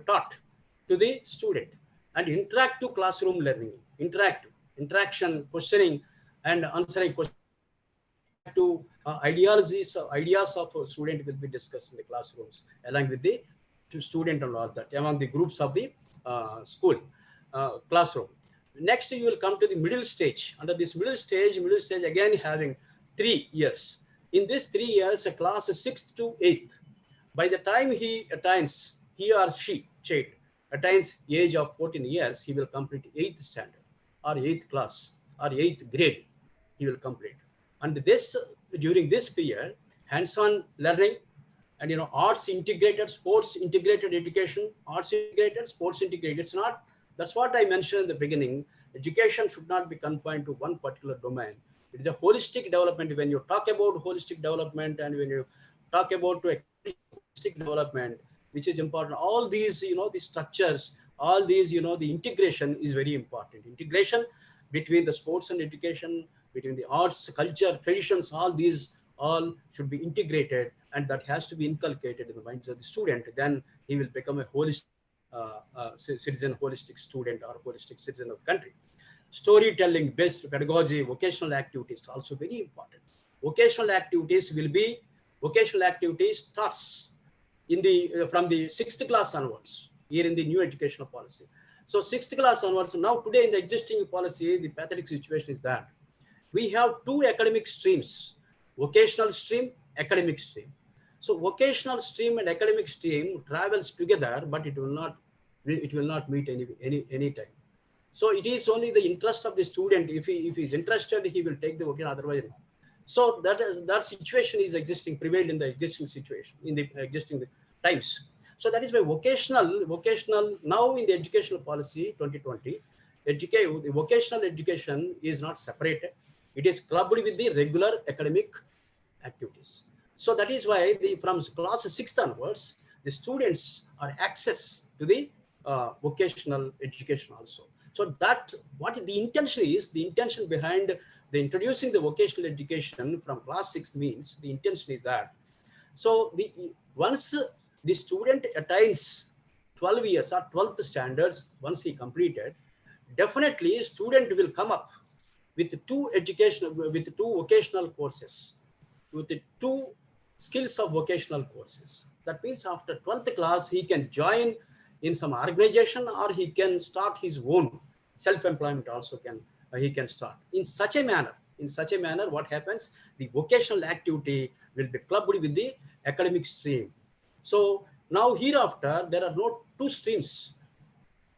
taught to the student, and interactive classroom learning, interaction, questioning and answering questions, to ideas of a student will be discussed in the classrooms along with the student and all that among the groups of the school classroom. Next, you will come to the middle stage. Under this middle stage again having 3 years. In this 3 years, a class 6th to 8th. By the time he or she attains age of 14 years, he will complete 8th standard or 8th class or 8th grade. He will complete. And this, during this period, hands-on learning and arts integrated, sports integrated education, arts integrated, sports integrated. It's not, that's what I mentioned in the beginning. Education should not be confined to one particular domain. It is a holistic development. When you talk about holistic development and when you talk about holistic development, which is important, all these, the structures, all these, the integration is very important. Integration between the sports and education, between the arts, culture, traditions, all these should be integrated, and that has to be inculcated in the minds of the student. Then he will become a holistic citizen, holistic student, or holistic citizen of the country. Storytelling based pedagogy, vocational activities also very important. Vocational activities starts in the from the 6th class onwards, here in the new educational policy. So 6th class onwards. Now today in the existing policy, the pathetic situation is that we have 2 academic streams, vocational stream, academic stream. So vocational stream and academic stream travels together, but it will not meet any time. So it is only the interest of the student. If he is interested, he will take the vocational, otherwise no. So that situation is prevailed in the existing situation, in the existing times. So that is why vocational now in the educational policy 2020, the vocational education is not separated. It is clubbed with the regular academic activities. So that is why from class 6th onwards, the students are access to the vocational education also. So that what the intention is, the intention behind the introducing the vocational education from class 6th means, the intention is that, so once the student attains 12 years or 12th standards, once he completed, definitely student will come up with 2 vocational courses, with the 2 skills of vocational courses. That means after 12th class, he can join in some organization, or he can start his own self-employment also he can start. In such a manner, what happens? The vocational activity will be clubbed with the academic stream. So now hereafter, there are no 2 streams,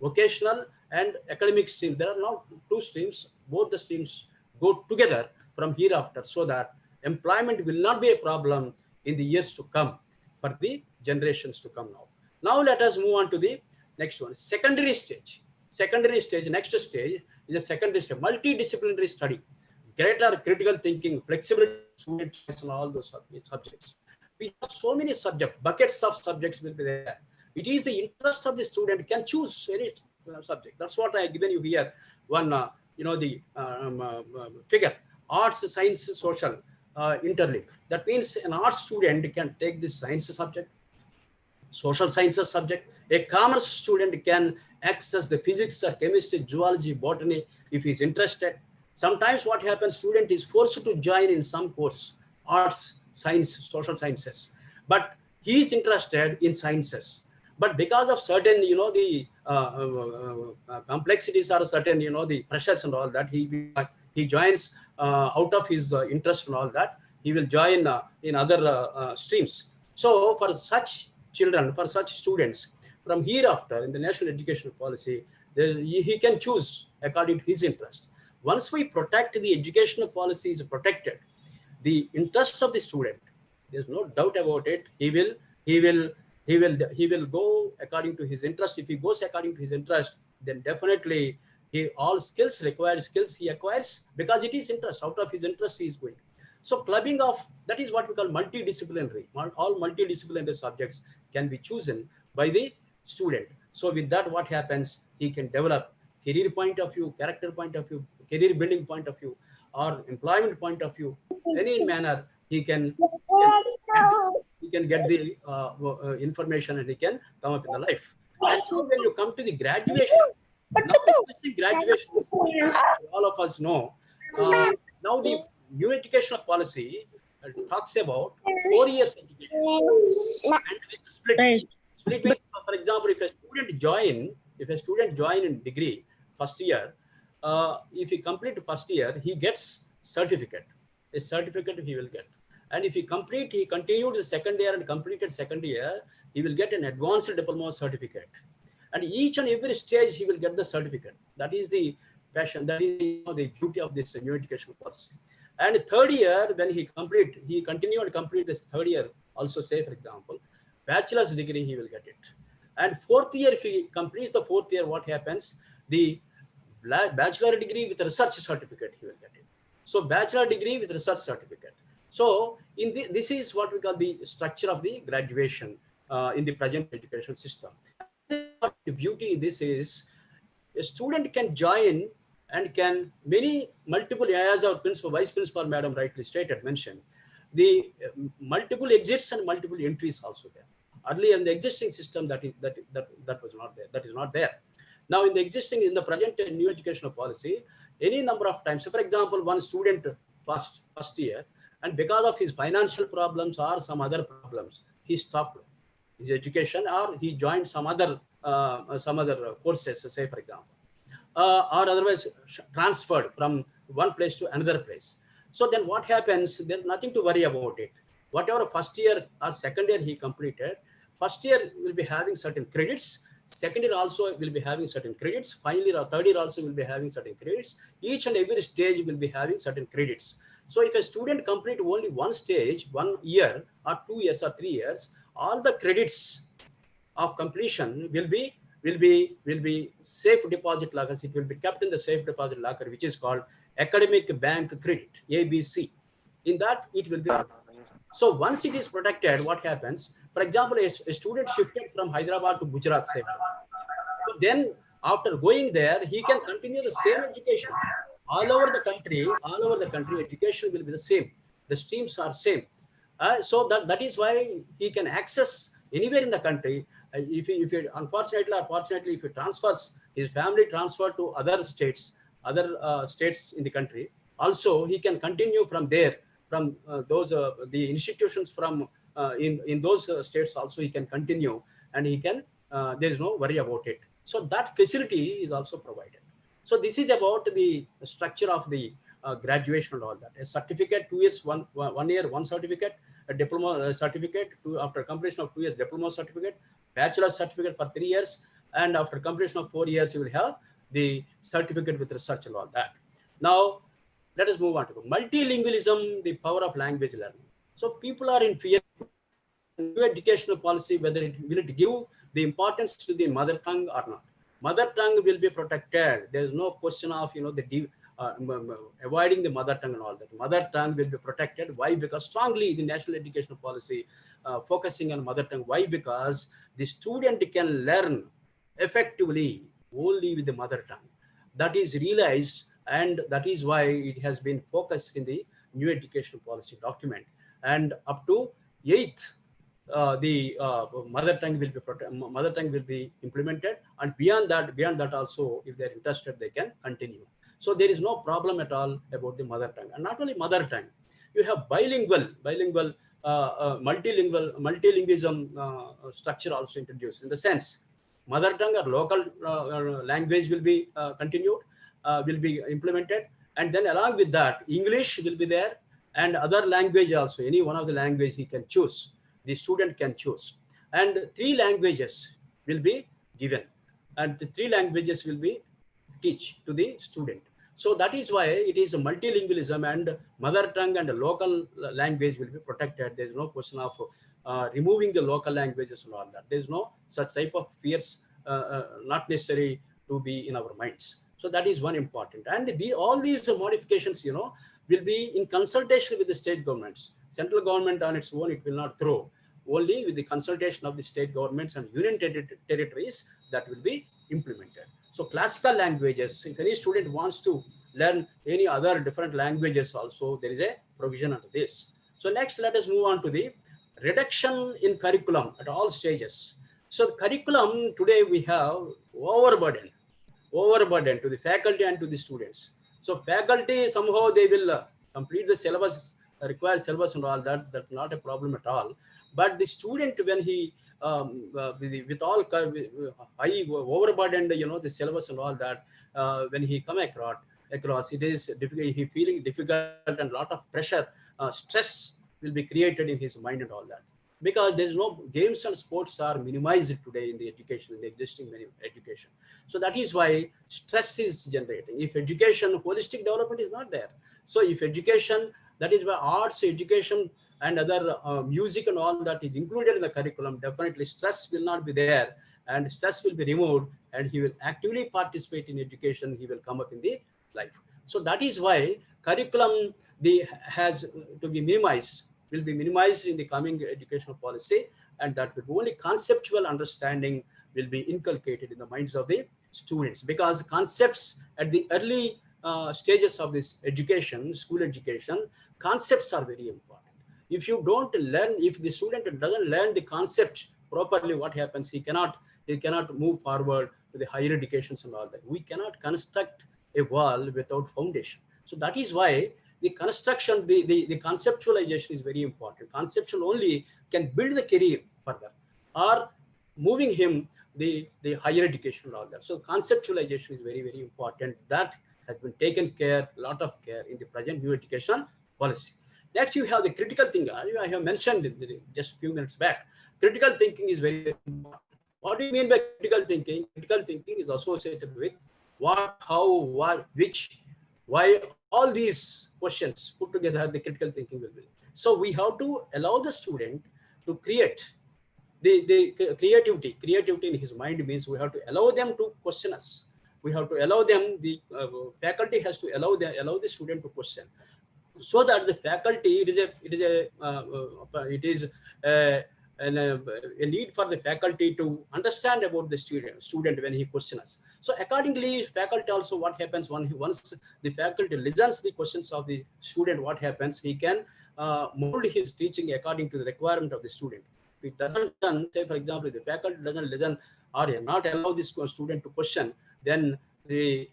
vocational and academic stream. There are now 2 streams. Both the streams go together from hereafter, so that employment will not be a problem in the years to come for the generations to come now. Now let us move on to the next one, secondary stage. Next stage is a secondary stage, multidisciplinary study, greater critical thinking, flexibility, student choice, and all those subjects. We have so many subjects, buckets of subjects will be there. It is the interest of the student can choose any subject. That's what I given you here. One, the figure, arts, science, social interlink. That means an arts student can take this science subject, social sciences subject. A commerce student can access the physics or chemistry, zoology, botany if he is interested. Sometimes what happens, student is forced to join in some course, arts science, social sciences, but he is interested in sciences. But because of certain, the complexities or certain, the pressures and all that, he joins out of his interest and all that. He will join in other streams. So for such children, for such students, from hereafter in the national education policy, he can choose according to his interest. Once we protect the educational policy is protected, the interest of the student, there's no doubt about it. He will go according to his interest. If he goes according to his interest, then definitely all required skills he acquires, because it is interest. Out of his interest he is going. So clubbing of, that is what we call multidisciplinary. All multidisciplinary subjects can be chosen by the student. So with that, what happens? He can develop career point of view, character point of view, career building point of view, or employment point of view. Any manner he can get the information, and he can come up in the life. And so when you come to the graduation, now existing graduation, all of us know. Now the new educational policy talks about 4 years education and with split means, for example, if a student join in degree first year, if he complete first year, he gets certificate. A certificate he will get. And if he continued the second year and completed second year, he will get an advanced diploma certificate. And each and every stage he will get the certificate. That is the passion. That is the beauty of this new educational policy. And third year, when he continue and complete this third year, also say, for example, bachelor's degree, he will get it. And fourth year, if he completes the fourth year, what happens? The bachelor degree with research certificate, he will get it. So bachelor degree with research certificate. So this is what we call the structure of the graduation in the present education system. The beauty in this is a student can join and can multiple, as our vice principal madam rightly mentioned, the multiple exits and multiple entries also there. Earlier in the existing system, that was not there. That is not there. Now in the present new educational policy, any number of times. So for example, one student first year, and because of his financial problems or some other problems, he stopped his education, or he joined some other courses, say for example, or otherwise transferred from one place to another place. So then what happens? There's nothing to worry about it. Whatever first year or second year he completed, first year will be having certain credits. Second year also will be having certain credits. Final year or third year also will be having certain credits. Each and every stage will be having certain credits. So if a student complete only one stage, 1 year or 2 years or 3 years, all the credits of completion will be safe deposit lockers. It will be kept in the safe deposit locker, which is called academic bank credit, ABC. In that it will be. So once it is protected, what happens? For example, a student shifted from Hyderabad to Gujarat, say. So then after going there, he can continue the same education. All over the country, education will be the same. The streams are same. So that is why he can access anywhere in the country. If he unfortunately or fortunately, if he transfers, his family transfer to other states in the country, also he can continue from there, from the institutions from in those states also he can continue, and he can, there is no worry about it. So that facility is also provided. So this is about the structure of the graduation and all that. A certificate, 2 years, one year, one certificate, a diploma certificate, after completion of 2 years, diploma certificate, bachelor's certificate for 3 years, and after completion of 4 years, you will have the certificate with research and all that. Now, let us move on to multilingualism, the power of language learning. So people are in fear of new educational policy, whether it will give the importance to the mother tongue or not. Mother tongue will be protected. There is no question of avoiding the mother tongue and all that. Mother tongue will be protected. Why? Because strongly the national educational policy focusing on mother tongue. Why? Because the student can learn effectively only with the mother tongue. That is realized, and that is why it has been focused in the new educational policy document. And up to 8th, the mother tongue will be implemented, and beyond that also, if they're interested, they can continue. So there is no problem at all about the mother tongue. And not only mother tongue, you have multilingualism structure also introduced, in the sense mother tongue or local language will be continued, will be implemented, and then along with that English will be there, and other language also, any one of the language he can choose, the student can choose, and 3 languages will be given, and the 3 languages will be teach to the student. So that is why it is a multilingualism, and mother tongue and local language will be protected. There is no question of removing the local languages and all that. There is no such type of fears, not necessary to be in our minds. So that is one important. And all these modifications, will be in consultation with the state governments. Central government on its own, it will not throw. Only with the consultation of the state governments and union territories, that will be implemented. So classical languages, if any student wants to learn any other different languages also, there is a provision under this. So next, let us move on to the reduction in curriculum at all stages. So the curriculum today we have overburden to the faculty and to the students. So faculty, somehow they will complete the syllabus, required syllabus and all that, that's not a problem at all. But the student, when he with all high overburdened, the syllabus and all that, when he come across, it is difficult. He feeling difficult, and a lot of pressure, stress will be created in his mind and all that. Because there is no games and sports are minimized today in the education, in the existing education. So that is why stress is generating. If education, holistic development is not there. So if education, that is why arts education and other music and all that is included in the curriculum, definitely stress will not be there, and stress will be removed, and he will actively participate in education. He will come up in the life. So that is why curriculum has to be minimized, will be minimized in the coming educational policy, and that will only conceptual understanding will be inculcated in the minds of the students, because concepts at the early stages of this education, school education, concepts are very important. If you don't learn, if the student doesn't learn the concept properly, what happens? He cannot move forward to the higher educations and all that. We cannot construct a wall without foundation. So that is why the construction, the conceptualization is very important. Conceptual only can build the career further, or moving him the higher education and all that. So conceptualization is very, very important. That has been taken care, a lot of care in the present new education policy. Next, you have the critical thinking. I have mentioned just a few minutes back. Critical thinking is very, very important. What do you mean by critical thinking? Critical thinking is associated with what, how, what, which, why, all these questions put together, the critical thinking will be. So we have to allow the student to create the creativity. Creativity in his mind means we have to allow them to question us. We have to allow them, the faculty has to allow the student to question, so that the faculty, it is a need for the faculty to understand about the student when he questions us. So accordingly, faculty also, what happens once the faculty listens the questions of the student, what happens? He can mold his teaching according to the requirement of the student. If it doesn't done, say for example, if the faculty doesn't listen or not allow this student to question, then the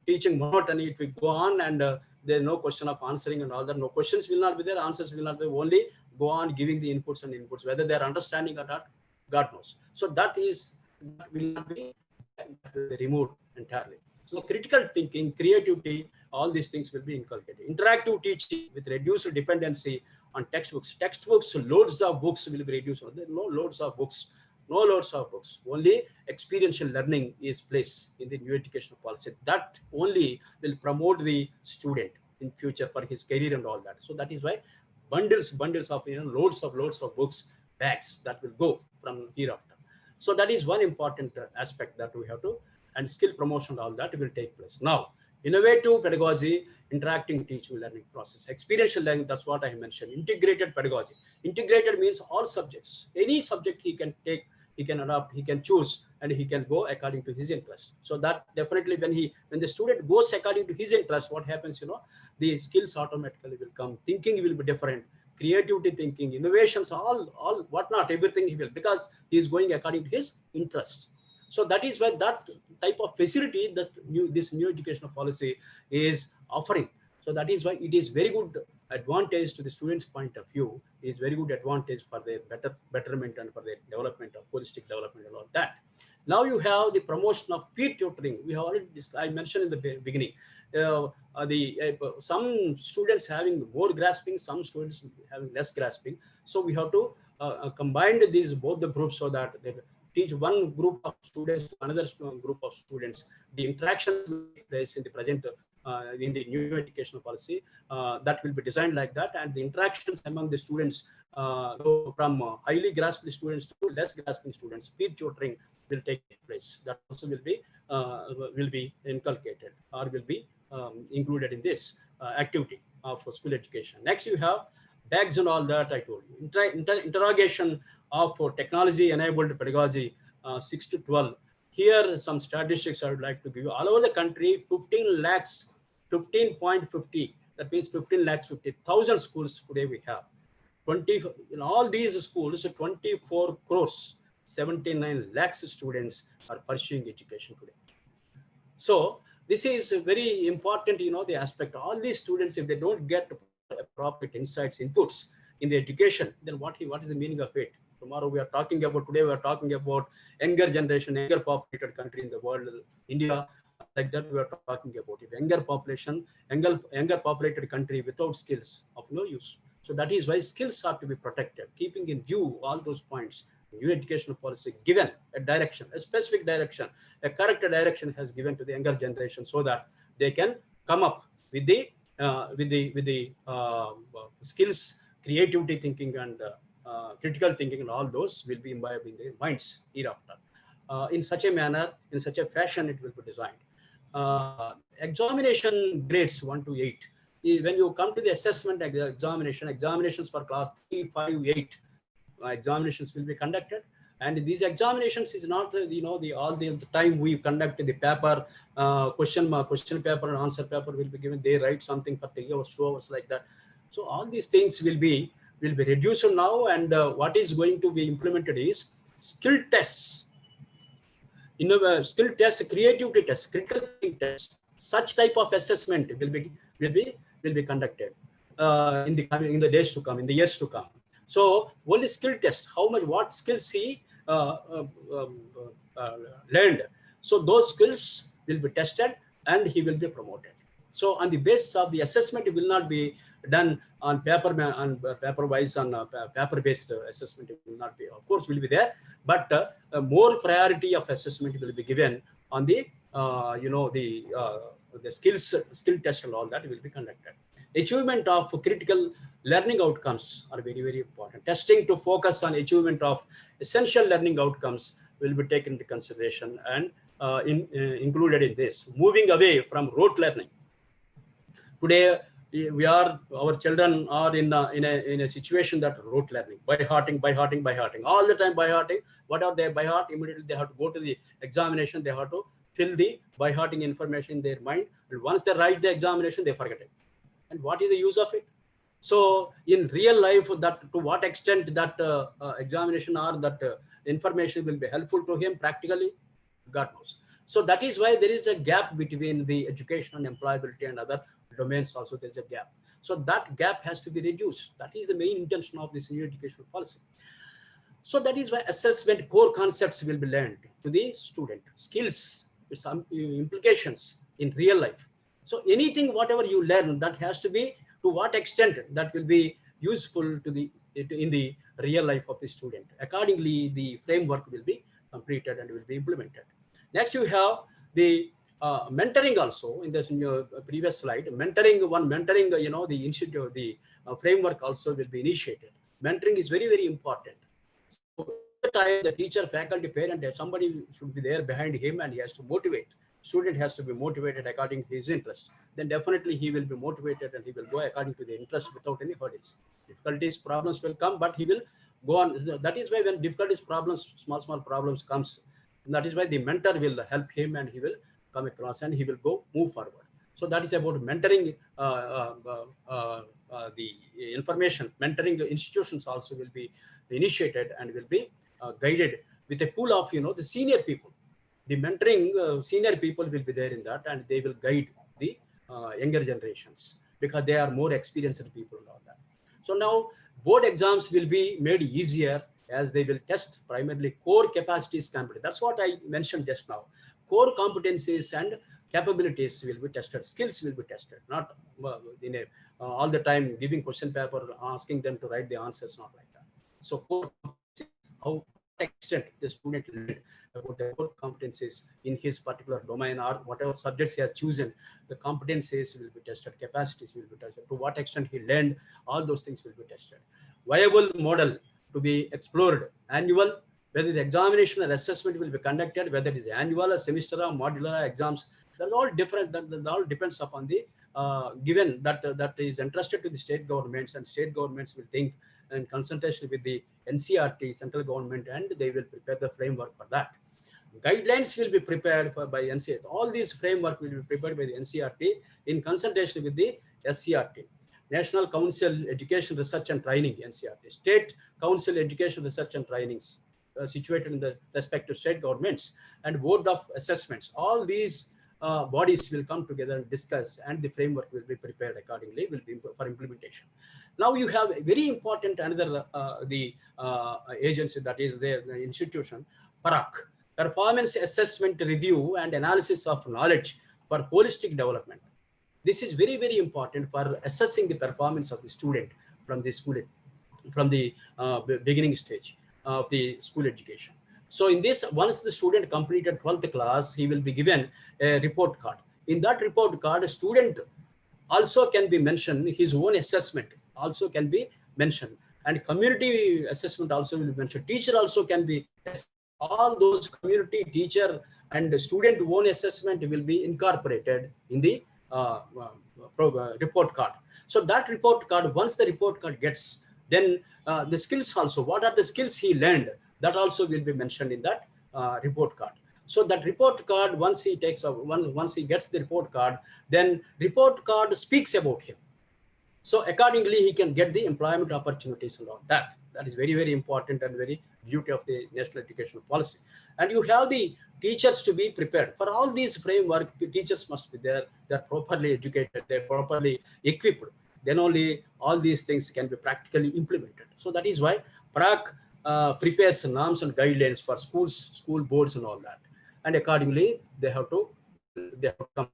teaching monotony, it will go on, and there's no question of answering and all that. No questions will not be there, answers will not be, only go on giving the inputs and inputs, whether they're understanding or not, God knows. So that will not be removed entirely. So critical thinking, creativity, all these things will be inculcated. Interactive teaching with reduced dependency on textbooks. Textbooks, loads of books will be reduced. There are no loads of books. No loads of books. Only experiential learning is placed in the new educational policy. That only will promote the student in future for his career and all that. So that is why bundles of loads of books, bags, that will go from hereafter. So that is one important aspect that we have to, and skill promotion, all that will take place. Now, innovative pedagogy, interacting teaching learning process, experiential learning, that's what I mentioned. Integrated pedagogy. Integrated means all subjects. Any subject he can take, he can adopt, he can choose, and he can go according to his interest. So that definitely when the student goes according to his interest, what happens, the skills automatically will come. Thinking will be different. Creativity thinking, innovations, all whatnot, everything he will, because he is going according to his interest. So that is why that type of facility that this new educational policy is offering. So that is why it is very good advantage to the students' point of view, is very good advantage for their betterment and for their development of holistic development and all that. Now you have the promotion of peer tutoring. We have already I mentioned in the beginning. Some students having more grasping, some students having less grasping. So we have to combine both the groups so that they teach one group of students to another group of students. The interactions will take place in the present in the new educational policy that will be designed like that, and the interactions among the students go from highly grasping students to less grasping students. Peer tutoring will take place. That also will be inculcated or will be included in this activity of school education. Next, you have bags and all that I told you. Interrogation of technology-enabled pedagogy 6 to 12. Here, some statistics I would like to give you. All over the country, 15.50. That means 15,50,000 schools today we have. 20 in all these schools, 24 crores, 79 lakhs students are pursuing education today. So this is very important, the aspect. All these students, if they don't get appropriate insights, inputs in the education, then what is the meaning of it? Tomorrow today we are talking about younger generation, younger populated country in the world, India, like that we are talking about it. Younger population, younger populated country without skills of no use. So that is why skills have to be protected, keeping in view all those points. New educational policy given a direction, a specific direction, a correct direction has given to the younger generation so that they can come up with the skills, creativity thinking, and critical thinking, and all those will be imbibed in their minds hereafter. In such a manner, in such a fashion, it will be designed. Examination grades 1 to 8. When you come to the assessment examinations for class 3, 5, 8, examinations will be conducted, and these examinations is not all the time we conduct the paper, question paper and answer paper will be given. They write something for 3 hours, 2 hours, like that. So all these things will be reduced now, and what is going to be implemented is skill tests. Skill tests, creativity tests, critical thinking tests. Such type of assessment will be conducted in the days to come, in the years to come. So only skill test, what skills he learned. So those skills will be tested and he will be promoted. So on the basis of the assessment, it will not be done on paper-wise, on paper-based assessment. It will not be, of course, will be there, but more priority of assessment will be given on the the skill test and all that will be conducted. Achievement of critical learning outcomes are very, very important. Testing to focus on achievement of essential learning outcomes will be taken into consideration and included in this. Moving away from rote learning. Today, our children are in a situation that rote learning, by hearting, all the time by hearting. What are they by heart? Immediately they have to go to the examination. They have to fill the by hearting information in their mind, and once they write the examination, they forget it. And what is the use of it? So in real life, that to what extent that examination or that information will be helpful to him practically, God knows. So that is why there is a gap between the education and employability and other domains. Also, there is a gap. So that gap has to be reduced. That is the main intention of this new educational policy. So that is why assessment core concepts will be learned to the student. Skills, some implications in real life. So anything, whatever you learn, that has to be to what extent that will be useful to in the real life of the student. Accordingly, the framework will be completed and will be implemented. Next, you have the mentoring also in the previous slide. Mentoring, the institute, the framework also will be initiated. Mentoring is very, very important. So at the time, the teacher, faculty, parent, somebody should be there behind him, and he has to motivate. Student has to be motivated according to his interest. Then definitely he will be motivated and he will go according to the interest without any hurdles. Difficulties, problems will come, but he will go on. That is why when difficulties, problems, small problems comes, that is why the mentor will help him and he will come across and he will move forward. So that is about mentoring. The information mentoring institutions also will be initiated and will be guided with a pool of the senior people. The mentoring senior people will be there in that, and they will guide the younger generations. because they are more experienced people and all that. So now board exams will be made easier as they will test primarily core capacities competence. That's what I mentioned just now. Core competencies and capabilities will be tested. Skills will be tested, not in a, all the time giving question paper, asking them to write the answers, not like that. So core competencies, how extent the student learned about the core competencies in his particular domain or whatever subjects he has chosen, the competencies will be tested, capacities will be tested, to what extent he learned, all those things will be tested. Viable model to be explored, annual, whether the examination or assessment will be conducted, whether it is annual or semester or modular exams, that's all different. That all depends upon the given that is entrusted to the state governments, and state governments will think in consultation with the NCRT, central government, and they will prepare the framework for that. Guidelines will be prepared by NCRT. All these framework will be prepared by the NCRT in consultation with the SCRT. National Council Education Research and Training, NCRT. State Council Education Research and Trainings, situated in the respective state governments, and Board of Assessments. All these bodies will come together and discuss, and the framework will be prepared accordingly, will be for implementation. Now you have a very important another agency, that is the institution, PARAK, Performance Assessment Review and Analysis of Knowledge for Holistic Development. This is very, very important for assessing the performance of the student from the school, from the beginning stage of the school education. So in this, once the student completed 12th class, he will be given a report card. In that report card, a student also can be mentioned, his own assessment also can be mentioned, and community assessment also will be mentioned. Teacher also can be, all those community, teacher and student own assessment will be incorporated in the report card. So that report card, once the report card gets, then the skills also, what are the skills he learned, that also will be mentioned in that report card. So that report card, once he takes, once he gets the report card, then report card speaks about him. So accordingly, he can get the employment opportunities and all that. That is very, very important and very beauty of the national education policy. And you have the teachers to be prepared for all these framework. The teachers must be there. They're properly educated. They're properly equipped. Then only all these things can be practically implemented. So that is why PRAC prepares norms and guidelines for schools, school boards, and all that. And accordingly, they have to come.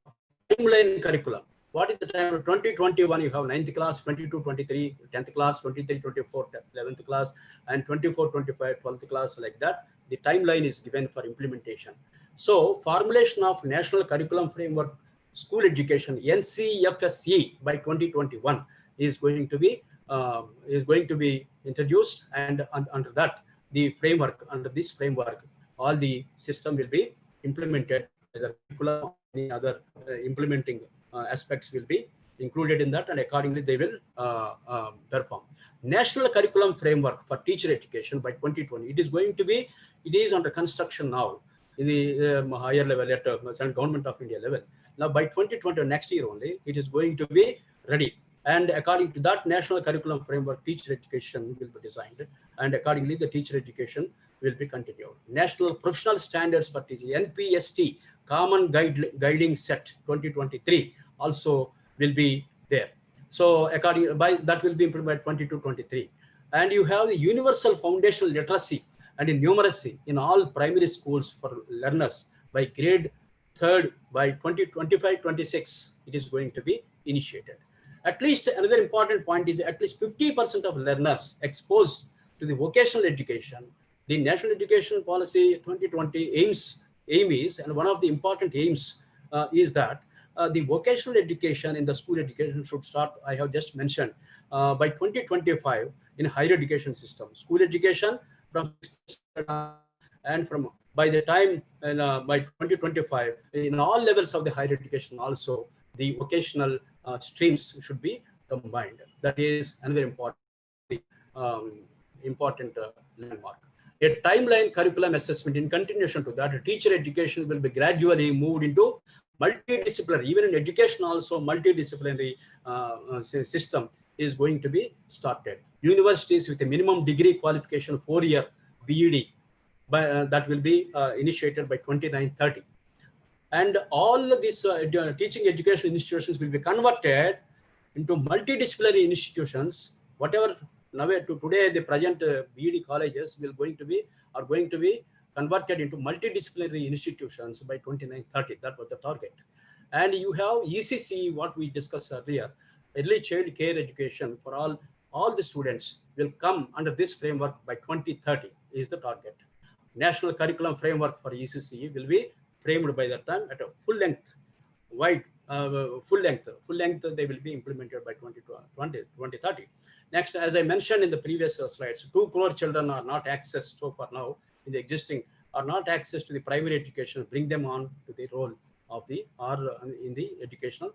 Timeline curriculum. What is the time of 2021? You have 9th class, 22, 23, 10th class, 23, 24, 11th class, and 24, 25, 12th class, like that. The timeline is given for implementation. So formulation of National Curriculum Framework School Education, NCFSE, by 2021 is going to be introduced, and under that, the framework, under this framework, all the system will be implemented. The curriculum, any other implementing aspects will be included in that, and accordingly they will perform. National Curriculum Framework for Teacher Education by 2020. It is going to be, it is under construction now in the higher level at Government of India level. Now by 2020, next year only, it is going to be ready. And according to that National Curriculum Framework, teacher education will be designed, and accordingly the teacher education will be continued. National Professional Standards for Teaching, NPST, Common Guiding Set 2023 also will be there. So according by that will be implemented 22-23. And you have the Universal Foundational Literacy and Numeracy in all primary schools for learners by grade 3rd by 2025-26. It is going to be initiated. At least another important point is at least 50% of learners exposed to the vocational education. The National Education Policy 2020 aim is, and one of the important aims is that the vocational education in the school education should start, I have just mentioned, by 2025 in higher education system. School education from and from by the time by 2025 in all levels of the higher education also the vocational streams should be combined. That is another important landmark. A timeline curriculum assessment in continuation to that, teacher education will be gradually moved into multidisciplinary. Even in education also, multidisciplinary system is going to be started. Universities with a minimum degree qualification 4-year BEd, that will be initiated by 29-30. And all of these teaching education institutions will be converted into multidisciplinary institutions. Whatever now today the present BEd colleges are going to be converted into multidisciplinary institutions by 2930. That was the target. And you have ECC, what we discussed earlier, early child care education for all the students will come under this framework by 2030 is the target. National curriculum framework for ECC will be framed by that time at a full length they will be implemented by 2030. Next, as I mentioned in the previous slides, 2 crore children are not accessed so far now in the existing, are not access to the primary education, bring them on to the role of the, or in the educational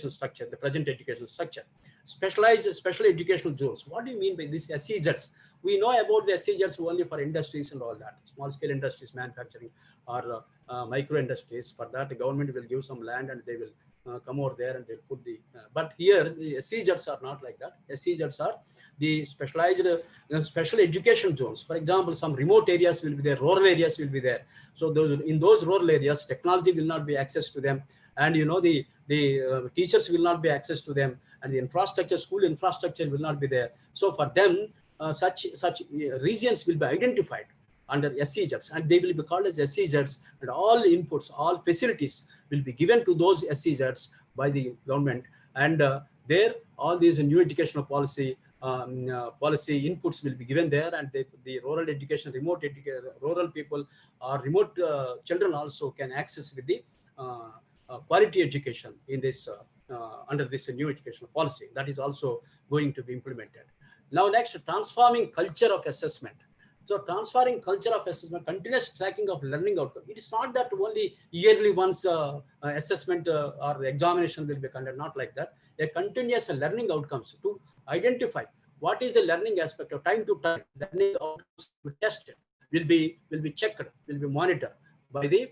structure, the present educational structure. Special educational zones. What do you mean by these SEZs? We know about the SEZs only for industries and all that, small scale industries, manufacturing, or micro industries. For that, the government will give some land and they will come over there and they'll put the, but here the SEZs are not like that. SEZs are the specialized special education zones. For example, some remote areas will be there, rural areas will be there. So in those rural areas, technology will not be access to them. And the teachers will not be access to them, and the infrastructure, school infrastructure will not be there. So for them, such regions will be identified under SEZs, and they will be called as SEZs, and all inputs, all facilities will be given to those SEZs by the government. And there, all these new educational policy inputs will be given there, and the rural education, rural people or remote children also can access with the quality education in this under this new educational policy. That is also going to be implemented. Now next, transforming culture of assessment. So transferring culture of assessment, continuous tracking of learning outcome. It is not that only yearly once assessment or examination will be conducted, not like that. A continuous learning outcomes to identify what is the learning aspect of time to time. Learning outcomes will be tested, will be checked, will be monitored by the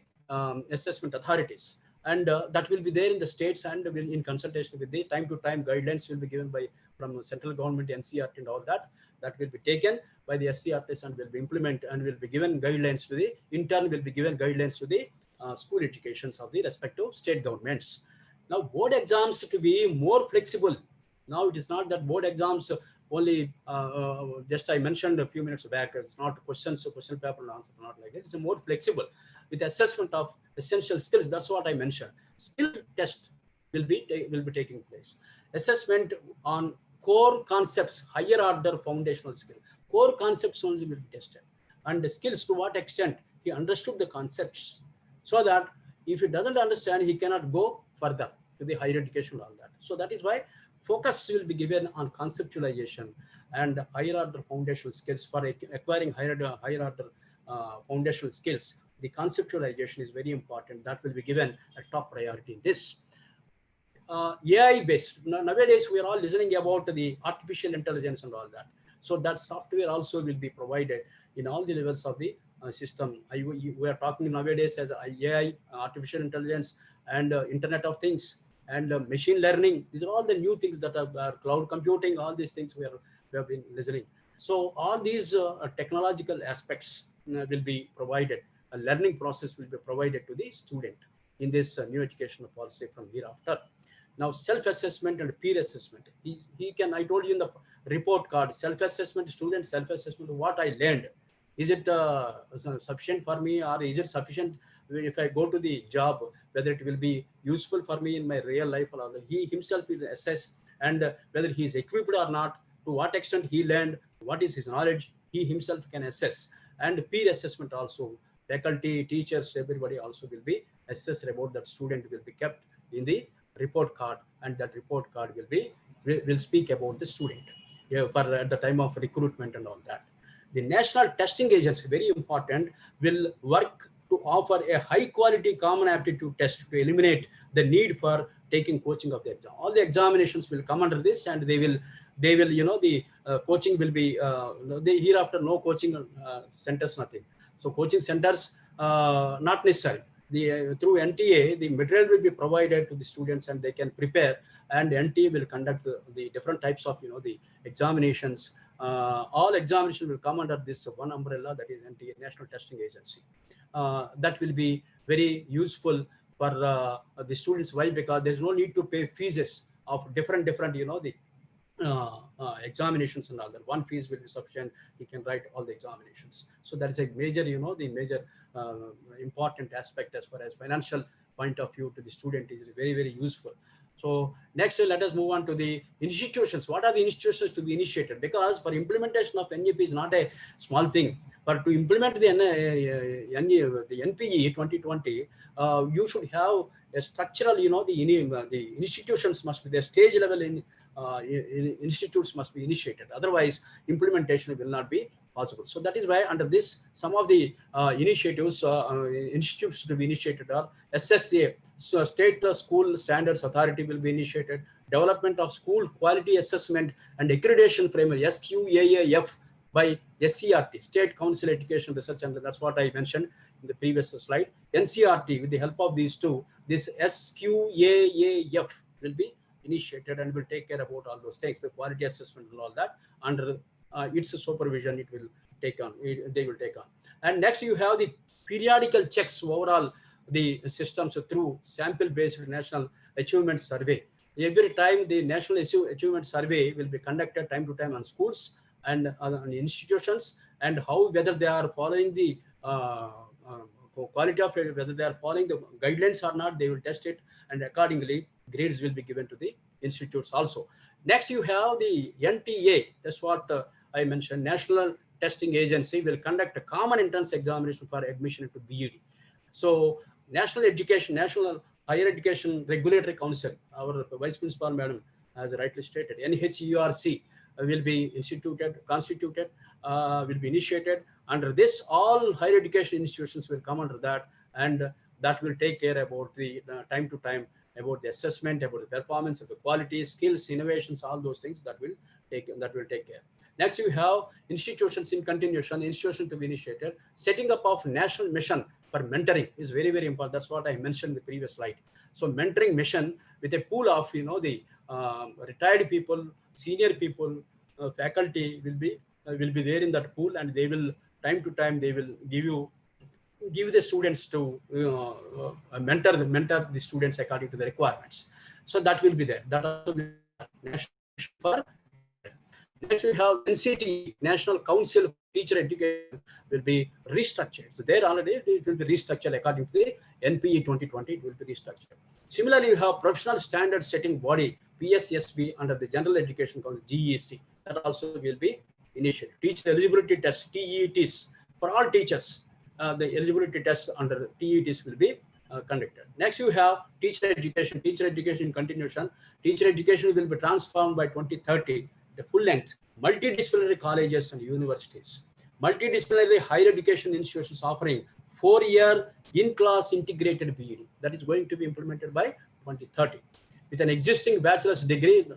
assessment authorities. And that will be there in the states, and will in consultation with the time-to-time guidelines will be given from central government, NCERT and all that. That will be taken by the SCRTs and will be implemented, and will be given guidelines to the, in turn will be given guidelines to the school educations of the respective state governments. Now board exams to be more flexible. Now it is not that board exams only, just I mentioned a few minutes back, it's not questions, so question paper and answer, not like that. It's a more flexible with assessment of essential skills. That's what I mentioned. Skill test will be taking place. Assessment on core concepts, higher order foundational skill. Core concepts only will be tested. And the skills, to what extent he understood the concepts, so that if he doesn't understand, he cannot go further to the higher education, all that. So that is why focus will be given on conceptualization and higher order foundational skills. For acquiring higher order foundational skills, the conceptualization is very important. That will be given a top priority in this. AI based. Nowadays, we are all listening about the artificial intelligence and all that. So that software also will be provided in all the levels of the system. We are talking nowadays as AI, artificial intelligence, and Internet of Things, and machine learning. These are all the new things that are cloud computing, all these things we have been listening. So all these technological aspects will be provided. A learning process will be provided to the student in this new educational policy from hereafter. Now, self-assessment and peer assessment. He can, I told you in the report card, self-assessment, student self-assessment, what I learned. Is it sufficient for me, or is it sufficient if I go to the job, whether it will be useful for me in my real life or other. He himself will assess, and whether he is equipped or not, to what extent he learned, what is his knowledge, he himself can assess. And peer assessment also, faculty, teachers, everybody also will be assessed about that student, will be kept in the report card, and that report card will speak about the student for at the time of recruitment and all that. The National Testing Agency, very important, will work to offer a high quality common aptitude test to eliminate the need for taking coaching of the exam. All the examinations will come under this, and they will the coaching will be hereafter no coaching centers, nothing. So coaching centers not necessary. Through NTA, the material will be provided to the students, and they can prepare, and NTA will conduct the different types of the examinations. All examination will come under this one umbrella, that is NTA, National Testing Agency. That will be very useful for the students. Why? Because there is no need to pay fees of different, the examinations and all that. One fees will be sufficient. He can write all the examinations. So that is a major, the major important aspect as far as financial point of view to the student is very, very useful. So next, let us move on to the institutions. What are the institutions to be initiated? Because for implementation of NEP is not a small thing. But to implement the NPE 2020, you should have a structural, the institutions must be the stage level institutes must be initiated. Otherwise, implementation will not be possible. So that is why under this, some of the initiatives, institutes to be initiated are SSA, so State School Standards Authority will be initiated, development of school quality assessment and accreditation framework, SQAAF, by SCRT, State Council Education Research, and that's what I mentioned in the previous slide. NCRT, with the help of these two, this SQAAF will be initiated and will take care about all those things, the quality assessment and all that. Under its supervision, it will take on. They will take on. And next, you have the periodical checks overall the systems through sample-based National Achievement Survey. Every time the National Achievement Survey will be conducted time to time on schools and on institutions, and how whether they are following the quality of it, whether they are following the guidelines or not, they will test it, and accordingly grades will be given to the institutes also. Next, you have the NTA. That's what I mentioned. National Testing Agency will conduct a common entrance examination for admission into BEd. So National Higher Education Regulatory Council, our Vice Principal Madam has rightly stated, NHERC will be constituted, will be initiated. Under this, all higher education institutions will come under that, and that will take care about the time to time, about the assessment, about the performance, of the quality, skills, innovations, all those things that will take care. Next, you have institutions in continuation, institution to be initiated. Setting up of national mission for mentoring is very, very important. That's what I mentioned in the previous slide. So mentoring mission with a pool of, the retired people, senior people, faculty will be there in that pool, and they will time to time they will give the students to mentor the students according to the requirements. So that will be there. That also will be national for. Next, we have NCT, National Council of Teacher Education, will be restructured. So there already it will be restructured according to the NPE 2020. It will be restructured. Similarly, you have Professional Standard Setting Body, PSSB, under the General Education Council, GEC. That also will be initiated. Teacher eligibility tests, TETs, for all teachers. The eligibility tests under TETs will be conducted. Next, you have teacher education in continuation. Teacher education will be transformed by 2030. The full length, multidisciplinary colleges and universities, multidisciplinary higher education institutions offering 4-year in-class integrated BEd. That is going to be implemented by 2030. With an existing bachelor's degree,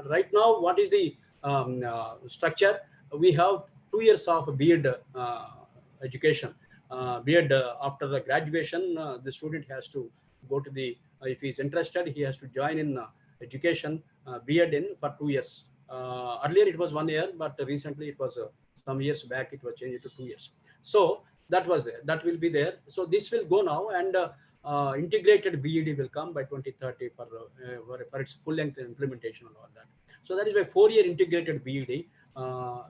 right now, what is the structure? We have 2 years of BEd education. BEd after the graduation, the student has to go to the, if he is interested, he has to join in education, BEd for 2 years. Earlier it was 1 year, but recently it was some years back, it was changed to 2 years. So that was there, that will be there. So this will go now, and integrated BEd will come by 2030 for its full length implementation and all that. So that is why 4-year integrated BEd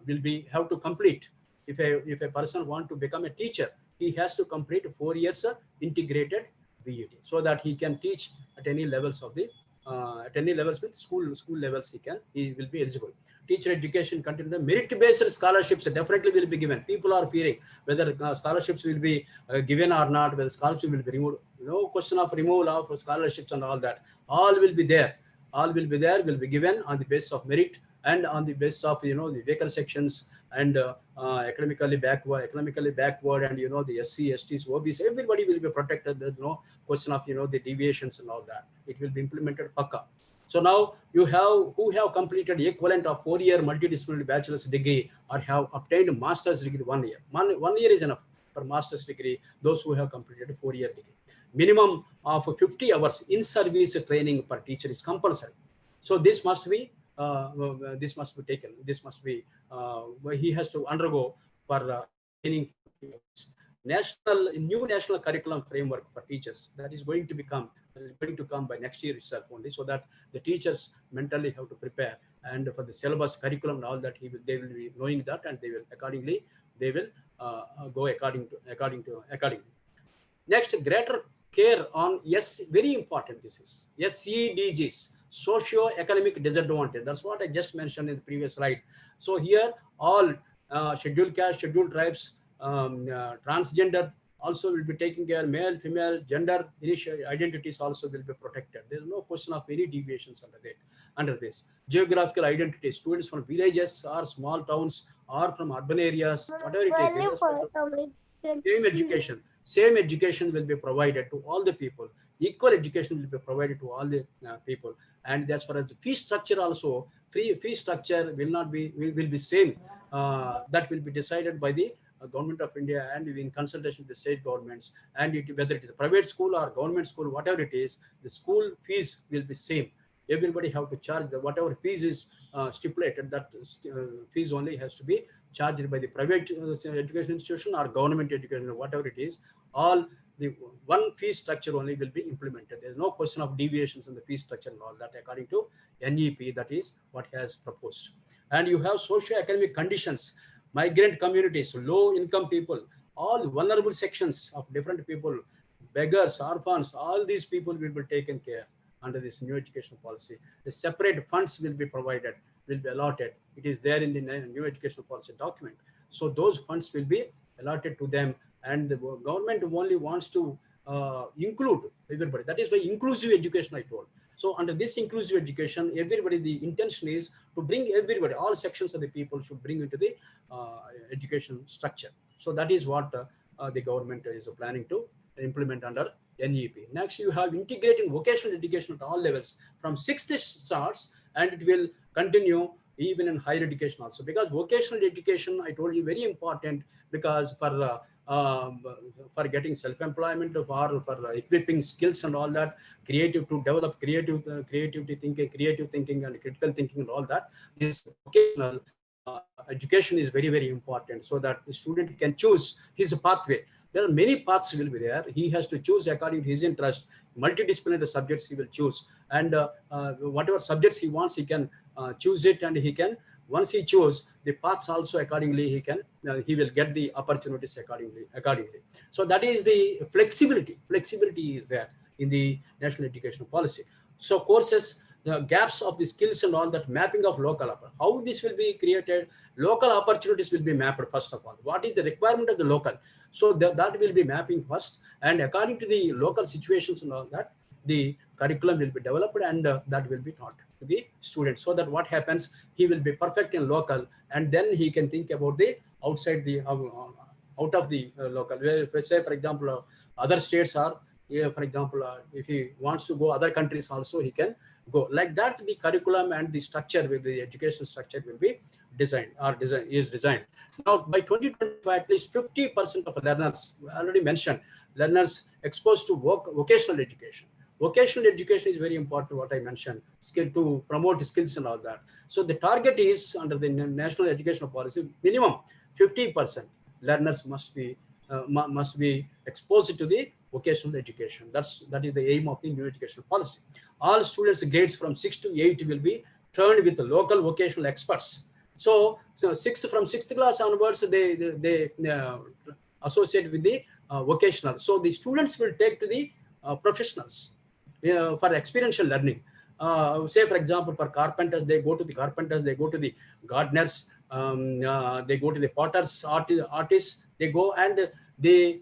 will be have to complete. If a person want to become a teacher, he has to complete 4 years integrated BEd, so that he can teach at any levels of the with school levels, he will be eligible. Teacher education continue. The merit-based scholarships definitely will be given. People are fearing whether scholarships will be given or not, whether scholarships will be removed. No question of removal of scholarships and all that. All will be there. Will be given on the basis of merit and on the basis of the weaker sections and economically backward, and the SC, STs, OBs, everybody will be protected. There's no question of the deviations and all that. It will be implemented pakka. So now you have who have completed equivalent of 4-year multidisciplinary bachelor's degree or have obtained master's degree 1 year. 1 year is enough for master's degree. Those who have completed a 4-year degree. Minimum of 50 hours in service training per teacher is compulsory. So this must be taken. This must be he has to undergo for training. new national curriculum framework for teachers that is going to come by next year itself only, so that the teachers mentally have to prepare, and for the syllabus curriculum and all that they will be knowing that, and they will accordingly go accordingly. Next, greater care on very important, this is SEDGs, socio-economic disadvantage. That's what I just mentioned in the previous slide. So here all scheduled caste, scheduled tribes, transgender also will be taken care, male, female, gender identities also will be protected. There is no question of any deviations under this. Geographical identity, students from villages or small towns or from urban areas, whatever it is, same education will be provided to all the people. Equal education will be provided to all the people. And as far as the fee structure also, fee structure will be same. That will be decided by the Government of India and in consultation with the state governments. And whether it is a private school or government school, whatever it is, the school fees will be same. Everybody have to charge whatever fees is stipulated. That fees only has to be charged by the private education institution or government education, whatever it is. All the one fee structure only will be implemented. There is no question of deviations in the fee structure and all that, according to NEP. That is what has proposed. And you have socio-economic conditions, migrant communities, low-income people, all vulnerable sections of different people, beggars, orphans, all these people will be taken care under this new education policy. The separate funds will be provided, will be allotted. It is there in the new education policy document. So those funds will be allotted to them, and the government only wants to include everybody. That is why inclusive education I told. So under this inclusive education, everybody, the intention is to bring everybody, all sections of the people should bring into the education structure. So that is what the government is planning to implement under NEP. Next, you have integrating vocational education at all levels from 6th starts, and it will continue even in higher education also, because vocational education, I told you, very important, because for getting self-employment, for equipping skills and all that, creative to develop creative thinking and critical thinking and all that. This vocational education is very, very important, so that the student can choose his pathway. There are many paths will be there. He has to choose according to his interest. Multidisciplinary subjects he will choose, and whatever subjects he wants, he can choose it, and he can, once he choose the paths also accordingly, he will get the opportunities accordingly. So that is the flexibility is there in the national education policy. So courses, the gaps of the skills and all that, mapping of local, how this will be created, local opportunities will be mapped first of all. What is the requirement of the local? So that will be mapping first, and according to the local situations and all that, the curriculum will be developed, and that will be taught to the student, so that what happens, he will be perfect in local, and then he can think about the outside the out of the local. Where, say for example, other states are, for example, if he wants to go other countries also, he can go. Like that, the curriculum and the structure will be, the education structure will be designed. Now by 2025, at least 50% of learners, I already mentioned, learners exposed to vocational education. Vocational education is very important, what I mentioned, skill to promote skills and all that. So the target is, under the national educational policy, minimum 50% learners must be exposed to the vocational education. That is the aim of the new educational policy. All students' grades from 6 to 8 will be turned with the local vocational experts. So from 6th class onwards, they associate with the vocational. So the students will take to the professionals for experiential learning. Say for example, for carpenters, they go to the carpenters, they go to the gardeners, they go to the potters, artists. They go and they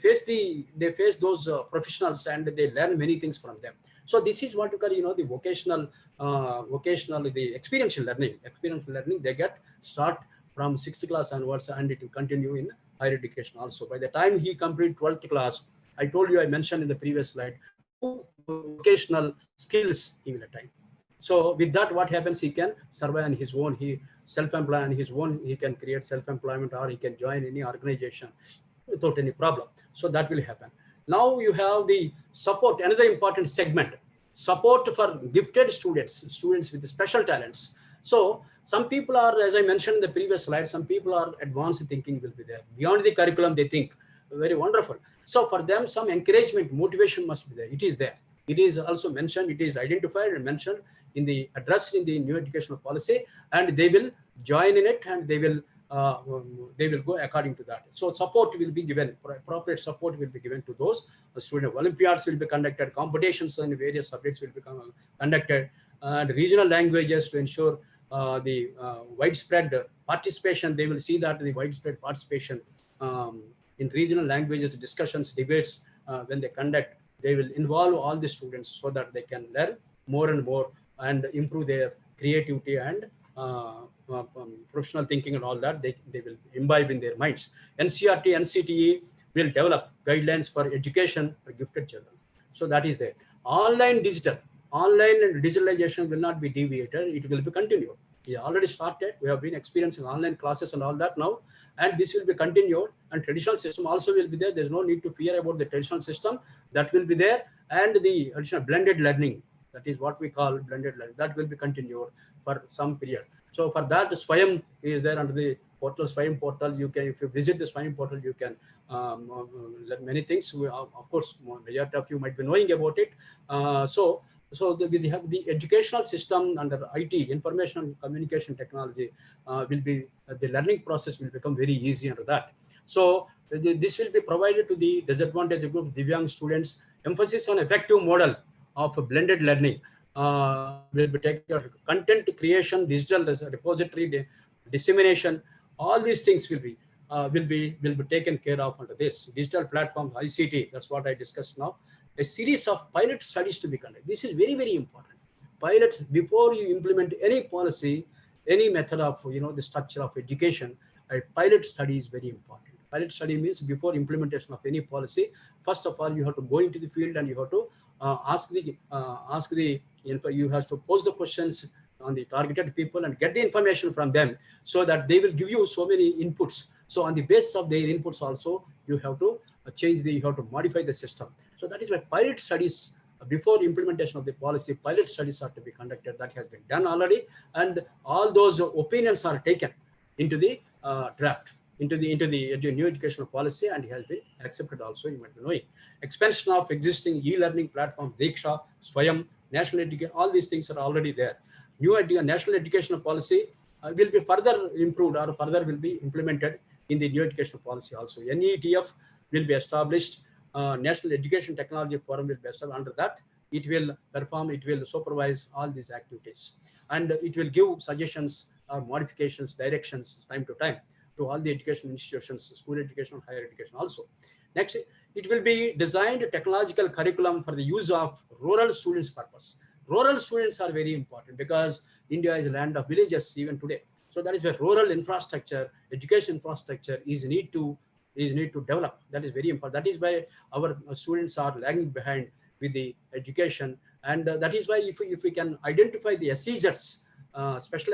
face those professionals, and they learn many things from them. So this is what you call, the vocational, the experiential learning. Experiential learning, they get start from 6th class onwards, and it will continue in higher education also. By the time he complete 12th class, I told you, I mentioned in the previous slide, 2 vocational skills he will attain. So with that, what happens, he can survive on his own. He self-employed on his own. He can create self-employment, or he can join any organization without any problem. So that will happen. Now you have the support, another important segment, support for gifted students with special talents. So Some people are, as I mentioned in the previous slide, some people are advanced thinking will be there. Beyond the curriculum, they think very wonderful. So for them, some encouragement, motivation must be there. It is there. It is also mentioned, it is identified and mentioned in the address in the new educational policy, and they will join in it, and they will go according to that. So support will be given, appropriate support will be given to those. Student Olympiads will be conducted, competitions in various subjects will be conducted, and regional languages to ensure the widespread participation. They will see that the widespread participation in regional languages, discussions, debates, when they conduct, they will involve all the students so that they can learn more and more and improve their creativity and professional thinking and all that. They will imbibe in their minds. NCERT, NCTE will develop guidelines for education for gifted children. So that is there. Online and digitalization will not be deviated. It will be continued. We already started. We have been experiencing online classes and all that now, and this will be continued. And traditional system also will be there. There's no need to fear about the traditional system. That will be there. And the additional blended learning, that is what we call blended learning, that will be continued for some period. So for that, Swayam is there under the portal, Swayam portal. You can, if you visit the Swayam portal, you can learn many things. Of course, majority of you might be knowing about it. We have the educational system under IT, information and communication technology, will be the learning process will become very easy under that. So this will be provided to the disadvantaged group, Divyang students. Emphasis on effective model of blended learning will be taken. Content creation, digital repository dissemination, all these things will be taken care of under this. Digital platform, ICT, that's what I discussed now. A series of pilot studies to be conducted. This is very, very important. Pilots, before you implement any policy, any method of, the structure of education, a pilot study is very important. Pilot study means before implementation of any policy, first of all, you have to go into the field and you have to you have to pose the questions on the targeted people and get the information from them, so that they will give you so many inputs. So on the basis of their inputs also, you have to you have to modify the system. So that is why pilot studies, before implementation of the policy, pilot studies are to be conducted. That has been done already, and all those opinions are taken into the draft, into the new educational policy, and it has been accepted also. You might be knowing. Expansion of existing e-learning platform, Diksha, Swayam, national education, all these things are already there. New national educational policy will be further improved or further will be implemented in the new educational policy also. NETF will be established. National Education Technology Forum will be established. Under that, it will perform, it will supervise all these activities, and it will give suggestions or modifications, directions time to time to all the education institutions, school education, higher education also. Next, it will be designed technological curriculum for the use of rural students' purpose. Rural students are very important because India is a land of villages even today. So that is where rural infrastructure, education infrastructure is need to develop. That is very important. That is why our students are lagging behind with the education, and that is why if we can identify the SEZs, special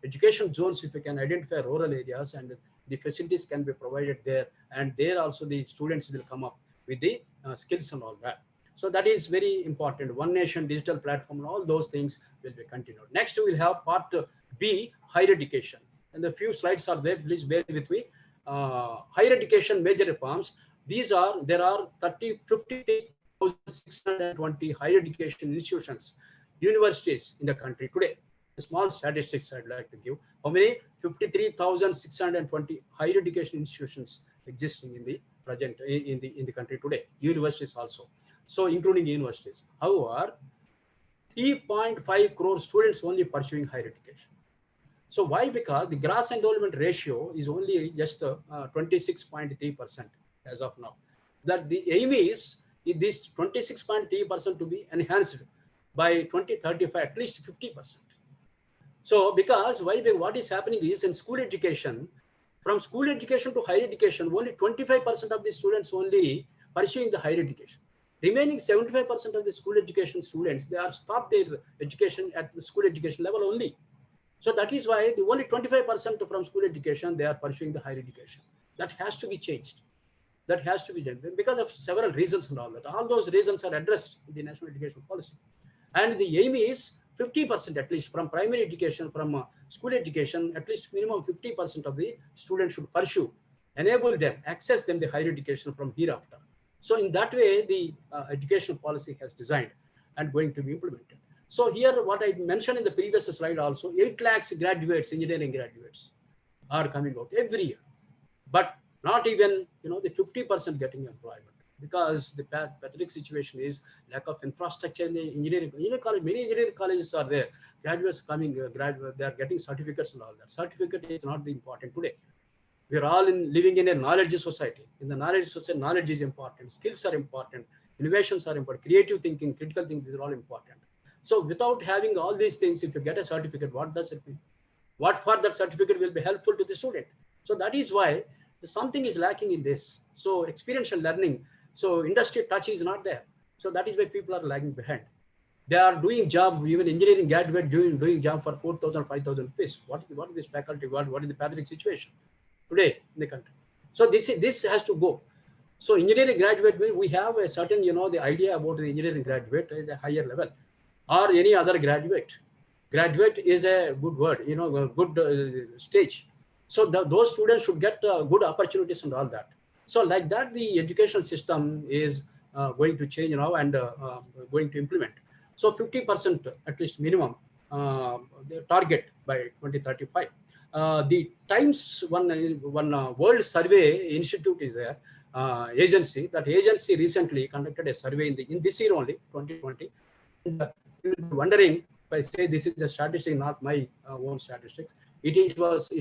education zones, if we can identify rural areas, and the facilities can be provided there, and there also the students will come up with the skills and all that. So that is very important. One Nation digital platform and all those things will be continued. Next, we will have part B, higher education, and the few slides are there. Please bear with me. Higher education major reforms. There are 53,620 higher education institutions, universities in the country today. The small statistics I'd like to give. How many? 53,620 higher education institutions existing in the present in the country today. Universities also. So including universities. However, 3.5 crore students only pursuing higher education. So why? Because the gross enrollment ratio is only just 26.3% as of now. That the aim is this 26.3% to be enhanced by 2035, at least 50%. So because why? What is happening is in school education, from school education to higher education, only 25% of the students only pursuing the higher education. Remaining 75% of the school education students, they are stopped their education at the school education level only. So that is why the only 25% from school education, they are pursuing the higher education. That has to be changed. That has to be changed because of several reasons and all that. All those reasons are addressed in the national education policy. And the aim is 50% at least from primary education, from school education, at least minimum 50% of the students should pursue, enable them, access them the higher education from hereafter. So in that way, the education policy has designed and going to be implemented. So here, what I mentioned in the previous slide also, 8 lakhs graduates, engineering graduates are coming out every year, but not even, the 50% getting employment, because the pathetic situation is lack of infrastructure in the engineering college. Many engineering colleges are there, graduates coming, they are getting certificates and all that. Certificate is not the important today. We are all living in a knowledge society. In the knowledge society, knowledge is important, skills are important, innovations are important, creative thinking, critical thinking, these are all important. So without having all these things, if you get a certificate, what does it mean? What for that certificate will be helpful to the student? So that is why something is lacking in this. So experiential learning, so industry touch is not there. So that is why people are lagging behind. They are doing job, even engineering graduate doing job for 4,000, 5,000 rupees. What is this faculty? What is the pathetic situation today in the country? So this has to go. So engineering graduate, we have a certain, the idea about the engineering graduate is a higher level, or any other graduate. Graduate is a good word, a good stage. So those students should get good opportunities and all that. So like that, the education system is going to change now and going to implement. So 50% at least minimum the target by 2035. The Times one World Survey Institute is there, agency. That agency recently conducted a survey in this year only, 2020. And you will be wondering, if I say this is a statistic, not my own statistics. It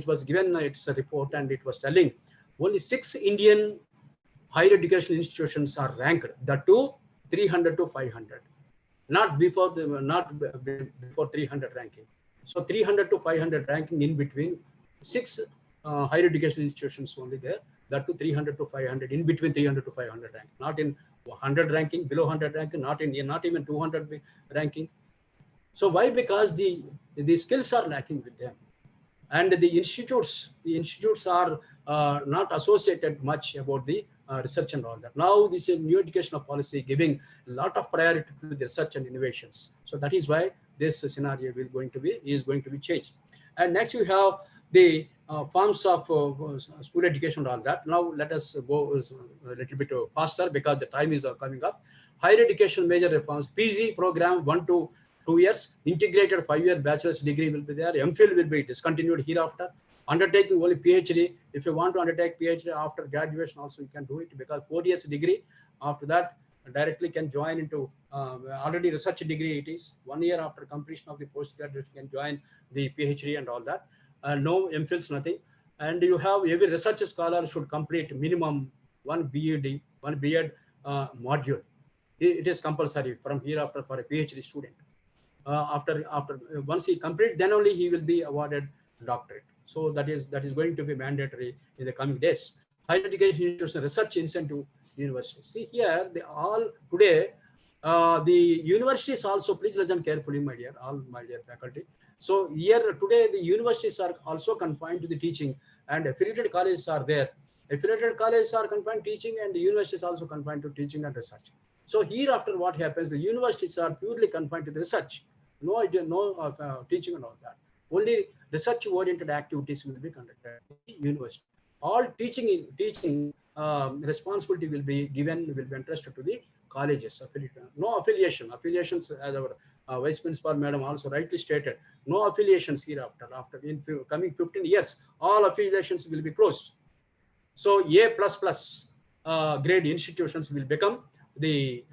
was given its report, and it was telling only 6 Indian higher education institutions are ranked. The 300 to 500, not before 300 ranking. So 300 to 500 ranking, in between 6 higher education institutions only there. That to 300 to 500, in between 300 to 500 ranking, not in 100 ranking, below 100 ranking, not even 200 ranking. So why? Because the skills are lacking with them, and the institutes are not associated much about the research and all that. Now this is new educational policy giving a lot of priority to the research and innovations. So that is why this scenario is going to be changed. And next you have the forms of school education and all that. Now let us go a little bit faster because the time is coming up. Higher education major reforms: PG program 1 to 2 years, integrated 5-year bachelor's degree will be there. MPhil will be discontinued hereafter. Undertaking only PhD. If you want to undertake PhD after graduation, also you can do it, because 4 years degree. After that, directly can join into already research degree. It is 1 year after completion of the postgraduate can join the PhD and all that. No MPhils, nothing. And you have every research scholar should complete minimum one BEd module. It is compulsory from hereafter for a PhD student. After once he complete, then only he will be awarded doctorate. So that is going to be mandatory in the coming days. Higher education institution research incentive universities. See here, they all today, the universities also, please listen carefully, my dear faculty. So here today, the universities are also confined to the teaching, and affiliated colleges are there. Affiliated colleges are confined to teaching, and the universities also confined to teaching and research. So hereafter, what happens? The universities are purely confined to the research. No teaching and all that. Only research-oriented activities will be conducted in the university. All teaching responsibility will be entrusted to the colleges. No affiliation. Affiliations, as our Vice Principal Madam also rightly stated, no affiliations hereafter. After in coming 15 years, all affiliations will be closed. So A++ grade institutions will become the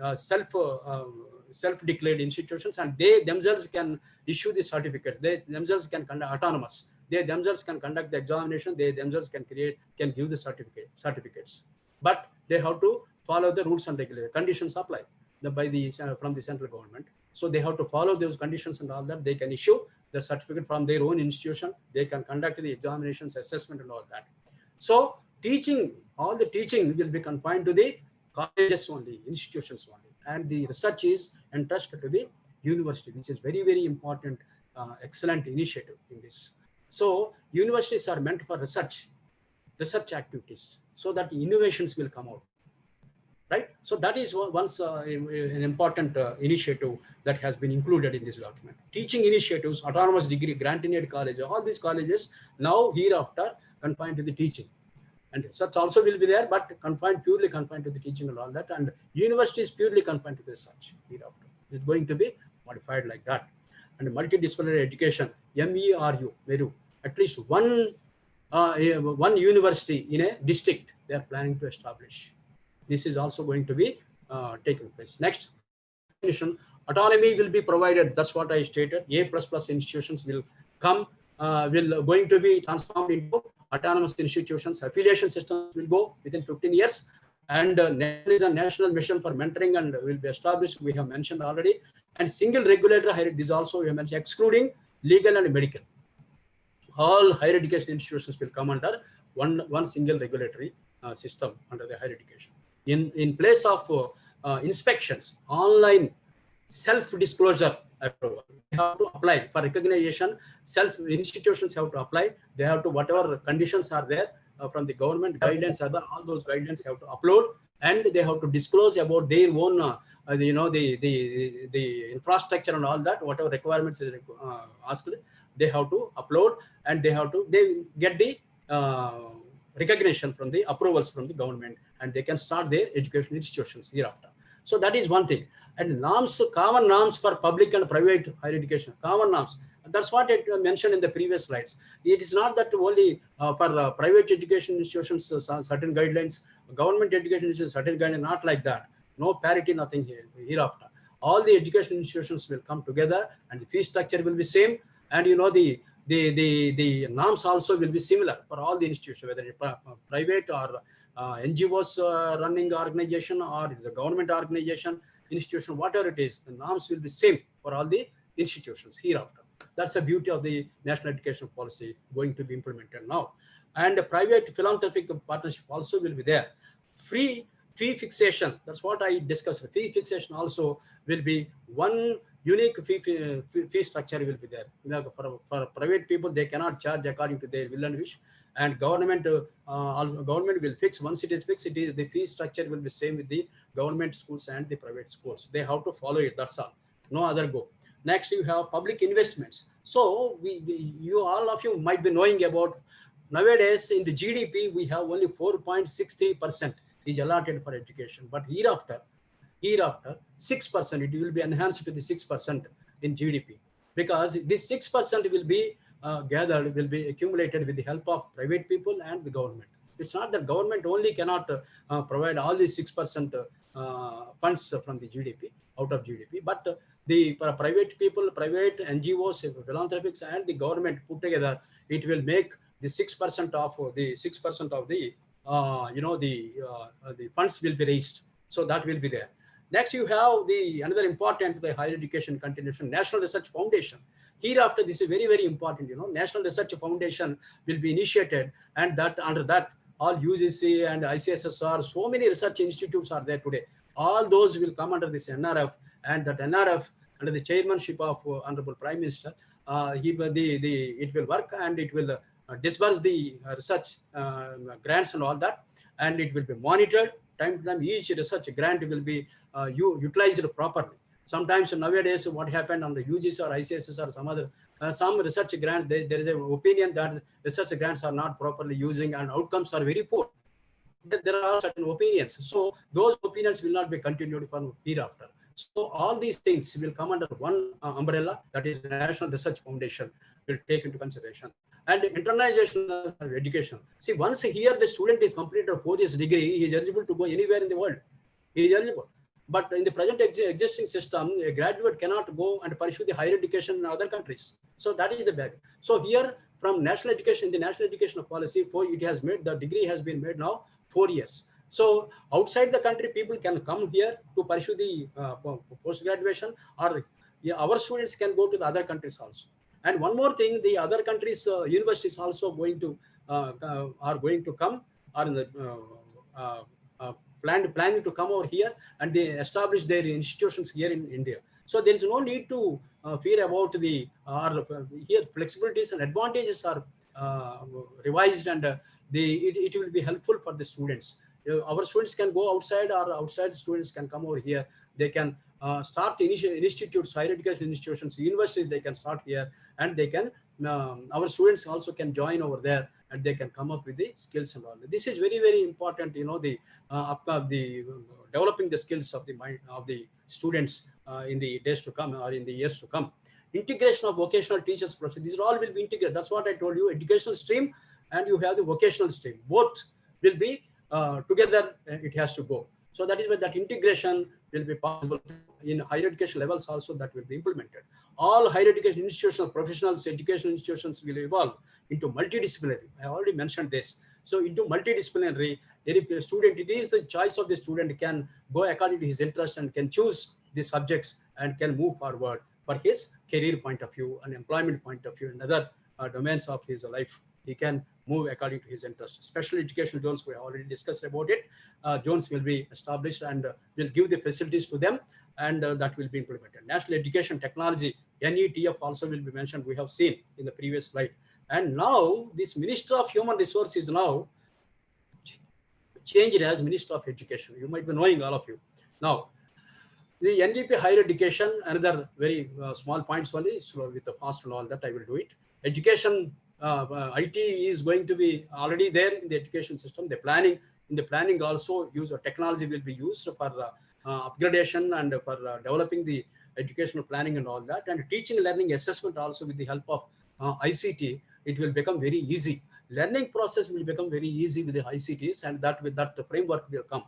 self-declared institutions, and they themselves can issue the certificates. They themselves can conduct autonomous. They themselves can conduct the examination. They themselves can give the certificates. But they have to follow the rules and regulations. Conditions apply from the central government. So they have to follow those conditions and all that. They can issue the certificate from their own institution. They can conduct the examinations, assessment, and all that. So all the teaching will be confined to the colleges only, institutions only, and the research is entrusted to the university, which is very, very important, excellent initiative in this. So universities are meant for research activities, so that innovations will come out. right? So that is once an important initiative that has been included in this document. Teaching initiatives, autonomous degree, grant-in-aid college, all these colleges now hereafter confined to the teaching. And such also will be there, but purely confined to the teaching and all that. And university is purely confined to the research hereafter. It's going to be modified like that. And multidisciplinary education, MERU, at least one university in a district they are planning to establish. This is also going to be taking place. Next, autonomy will be provided. That's what I stated. A++ institutions will come, going to be transformed into autonomous institutions. Affiliation systems will go within 15 years. And there is a national mission for mentoring and will be established. We have mentioned already. And single regulator higher, this also we have mentioned, excluding legal and medical. All higher education institutions will come under one single regulatory system under the higher education. In place of inspections, online self-disclosure approval, they have to apply for recognition. Institutions have to apply. They have to, whatever conditions are there from the government guidelines, all those guidelines have to upload, and they have to disclose about their own, the infrastructure and all that, whatever requirements is asked, they have to upload, and they get the recognition from the approvals from the government, and they can start their education institutions hereafter. So that is one thing. And norms, common norms for public and private higher education, common norms. That's what I mentioned in the previous slides. It is not that only for private education institutions, certain guidelines, government education institutions, certain guidelines, not like that. No parity, nothing hereafter. All the education institutions will come together, and the fee structure will be same. And the norms also will be similar for all the institutions, whether it's private or NGOs running organization, or it's a government organization, institution, whatever it is, the norms will be same for all the institutions hereafter. That's the beauty of the national education policy going to be implemented now. And a private philanthropic partnership also will be there. Free fee fixation, that's what I discussed. Fee fixation also will be one unique fee structure will be there. For private people, they cannot charge according to their will and wish. And government will fix. Once it is fixed, the fee structure will be same with the government schools and the private schools. They have to follow it. That's all. No other go. Next, you have public investments. So all of you might be knowing about nowadays in the GDP we have only 4.63% is allotted for education. But hereafter 6% it will be enhanced to the 6% in GDP, because this 6% will be gathered, will be accumulated with the help of private people and the government. It's not that government only cannot provide all these 6% funds from the GDP, out of GDP, but the private people, private NGOs, philanthropics, and the government put together, it will make the 6% of the the funds will be raised. So that will be there. Next, you have another important, the higher education continuation, National Research Foundation. Hereafter, this is very, very important. National Research Foundation will be initiated, and that under that, all UGC and ICSSR, so many research institutes are there today. All those will come under this NRF, and that NRF, under the chairmanship of Honorable Prime Minister, it will work, and it will disburse the research grants and all that, and it will be monitored. Time to time, each research grant will be utilized properly. Sometimes nowadays, what happened on the UGC or ICSS or some research grants, there is an opinion that research grants are not properly using and outcomes are very poor. There are certain opinions. So those opinions will not be continued for hereafter. So all these things will come under one umbrella, that is the National Research Foundation will take into consideration. And internalization of education. See, once here the student is completed a 4 years degree, he is eligible to go anywhere in the world. He is eligible. But in the present existing system, a graduate cannot go and pursue the higher education in other countries. So that is the back. So here from national education, the national education policy, the degree has been made now 4 years. So outside the country, people can come here to pursue the post-graduation, or our students can go to the other countries also. And one more thing, the other countries' universities also are going to come, or in the planning to come over here, and they establish their institutions here in India. So there is no need to fear about here flexibilities and advantages are revised, and it will be helpful for the students. our students can go outside, or outside students can come over here. They can start institutes, higher education institutions, universities, they can start here, and they can, our students also can join over there, and they can come up with the skills and all. This is very, very important, the developing the skills of the mind of the students in the days to come, or in the years to come. Integration of vocational teachers process, these all will be integrated. That's what I told you, educational stream and you have the vocational stream, both will be together, it has to go. So that is why that integration will be possible in higher education levels also, that will be implemented. All higher education institutional professionals, educational institutions will evolve into multidisciplinary. I already mentioned this. So into multidisciplinary, any student, it is the choice of the student, can go according to his interest and can choose the subjects and can move forward for his career point of view and employment point of view and other domains of his life. He can move according to his interest. Special educational zones, we have already discussed about it. Zones will be established and will give the facilities to them, and that will be implemented. National Education Technology, NETF also will be mentioned. We have seen in the previous slide. And now this Minister of Human Resources is now changed as Minister of Education. You might be knowing, all of you. Now, the NEP higher education, another very small points only, so with the fast and all that I will do it. Education, IT is going to be already there in the education system. The planning, in the planning also use of technology will be used for upgradation and for developing the educational planning and all that. And teaching, learning, assessment also with the help of ICT, it will become very easy. Learning process will become very easy with the ICTs, and that with that framework will come.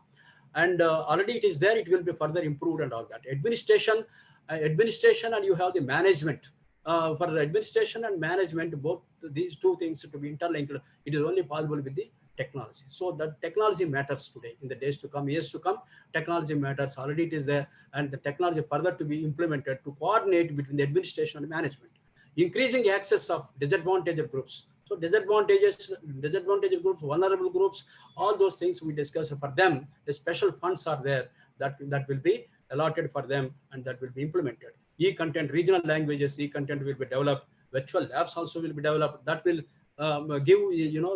And already it is there, it will be further improved and all that. Administration, and you have the management. For the administration and management, both these two things to be interlinked, it is only possible with the technology. So that technology matters today. In the days to come, years to come, technology matters. Already it is there, and the technology further to be implemented to coordinate between the administration and management. Increasing access of disadvantaged groups. So disadvantaged groups, vulnerable groups, all those things we discuss. For them, the special funds are there that will be allotted for them, and that will be implemented. E-content, regional languages, e-content will be developed. Virtual labs also will be developed. That will give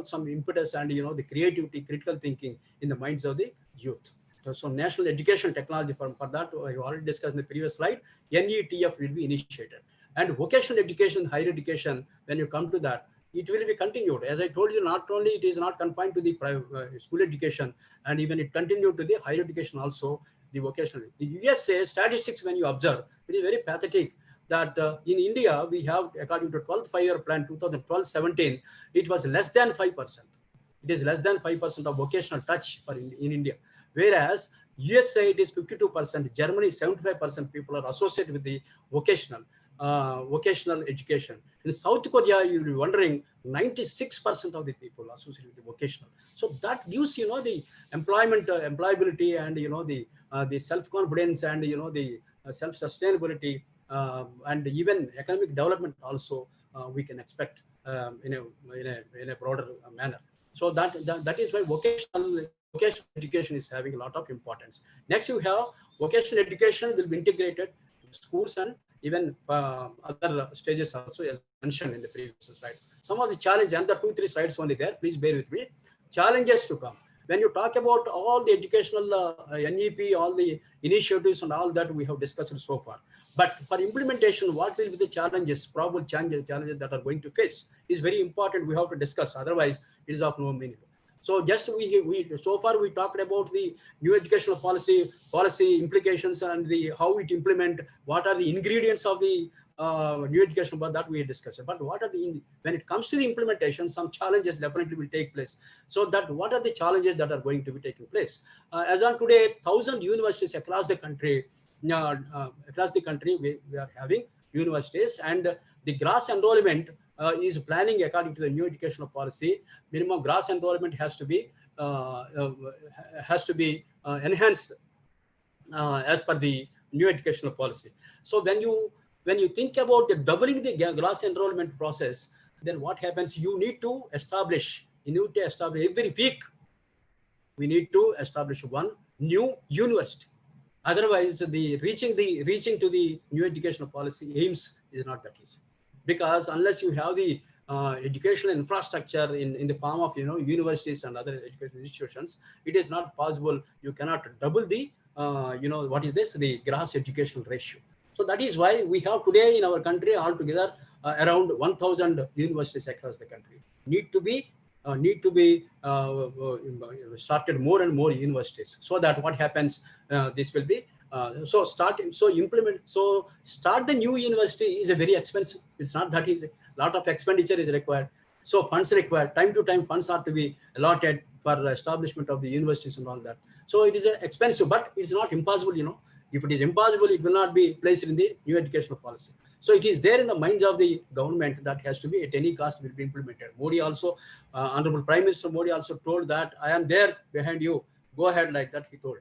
some impetus and the creativity, critical thinking in the minds of the youth. So national education technology, for that I already discussed in the previous slide. NETF will be initiated, and vocational education, higher education, when you come to that, it will be continued. As I told you, not only it is not confined to the private school education, and even it continued to the higher education also, the vocational. The USA statistics, when you observe, it is very pathetic that in India, we have, according to 12th five-year plan 2012-17, it was less than 5%. It is less than 5% of vocational touch for in India. Whereas USA, it is 52%, Germany, 75% people are associated with the vocational education. In South Korea, you'll be wondering, 96% of the people associated with the vocational. So that gives, the employment, employability, and, the self-confidence, and, the self-sustainability, and even economic development also we can expect in a broader manner. So that is why vocational education is having a lot of importance. Next, you have vocational education will be integrated in schools and even other stages also, as mentioned in the previous slide. Some of the challenges, and the 2-3 slides only there, please bear with me. Challenges to come. When you talk about all the educational NEP, all the initiatives and all that we have discussed so far. But for implementation, what will be the challenges, probable challenges that are going to face is very important. We have to discuss, otherwise it is of no meaning. So just so far we talked about the new educational policy implications and how it implement, what are the ingredients of the new education, but that we discussed. But what are when it comes to the implementation, some challenges definitely will take place. So that what are the challenges that are going to be taking place? As on today, 1,000 universities across the country, we are having universities, and the gross enrollment is planning according to the new educational policy. Minimum gross enrollment has to be enhanced as per the new educational policy. So when you think about the doubling the gross enrollment process, then what happens? You need to establish every week. We need to establish one new university. Otherwise, reaching to the new educational policy aims is not that easy, because unless you have the educational infrastructure in the form of universities and other educational institutions, it is not possible. You cannot double the what is this, the gross educational ratio. So that is why we have today in our country altogether around 1,000 universities across the country. Need to be started more and more universities, so that what happens, this will be start the new university is a very expensive. It's not that easy. A lot of expenditure is required. So funds required. Time to time funds are to be allotted for the establishment of the universities and all that. So it is expensive, but it's not impossible. If it is impossible, it will not be placed in the new educational policy. So it is there in the minds of the government that has to be at any cost will be implemented. Modi also, Honorable Prime Minister Modi also told that I am there behind you. Go ahead, like that he told.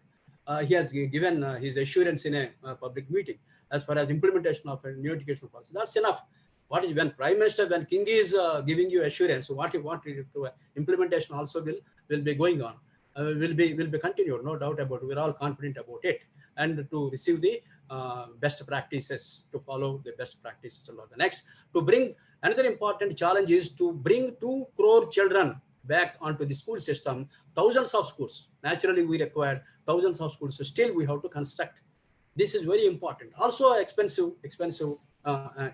He has given his assurance in a public meeting as far as implementation of a new educational policy. That's enough. What is when Prime Minister, when King is giving you assurance, what you want to implementation also will be going on, will be continued, no doubt about it. We're all confident about it, and to receive the best practices, to follow the best practices and all. The next, to bring another important challenge is to bring 2 crore children back onto the school system. Thousands of schools. Naturally, we require thousands of schools. So still we have to construct. This is very important. Also expensive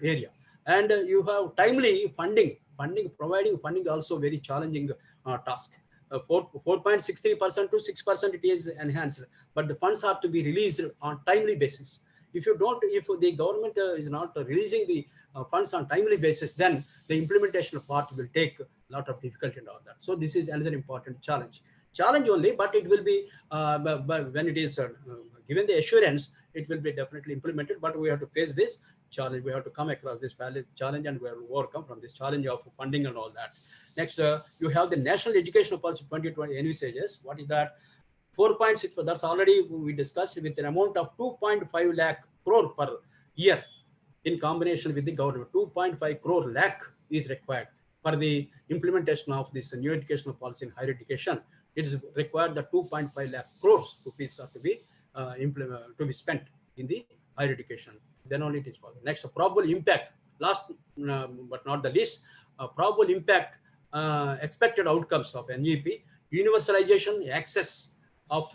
area. And you have timely funding. Providing funding also very challenging task. 4.63% to 6% it is enhanced, but the funds have to be released on timely basis. If the government is not releasing the funds on timely basis, then the implementation part will take a lot of difficulty and all that. So this is another important challenge only, but it will be, but when it is given the assurance, it will be definitely implemented. But we have to face this challenge. We have to come across this valid challenge, and we have to overcome from this challenge of funding and all that. Next, you have the National Educational Policy 2020 envisages. What is that? 4.6. That's already we discussed, with an amount of 2.5 lakh crore per year in combination with the government. 2.5 crore lakh is required for the implementation of this new educational policy in higher education. It is required that 2.5 lakh crores rupees are to be spent in the higher education. Then only it is possible. Next, probable impact. Last but not the least, probable impact, expected outcomes of NEP, universalization, access of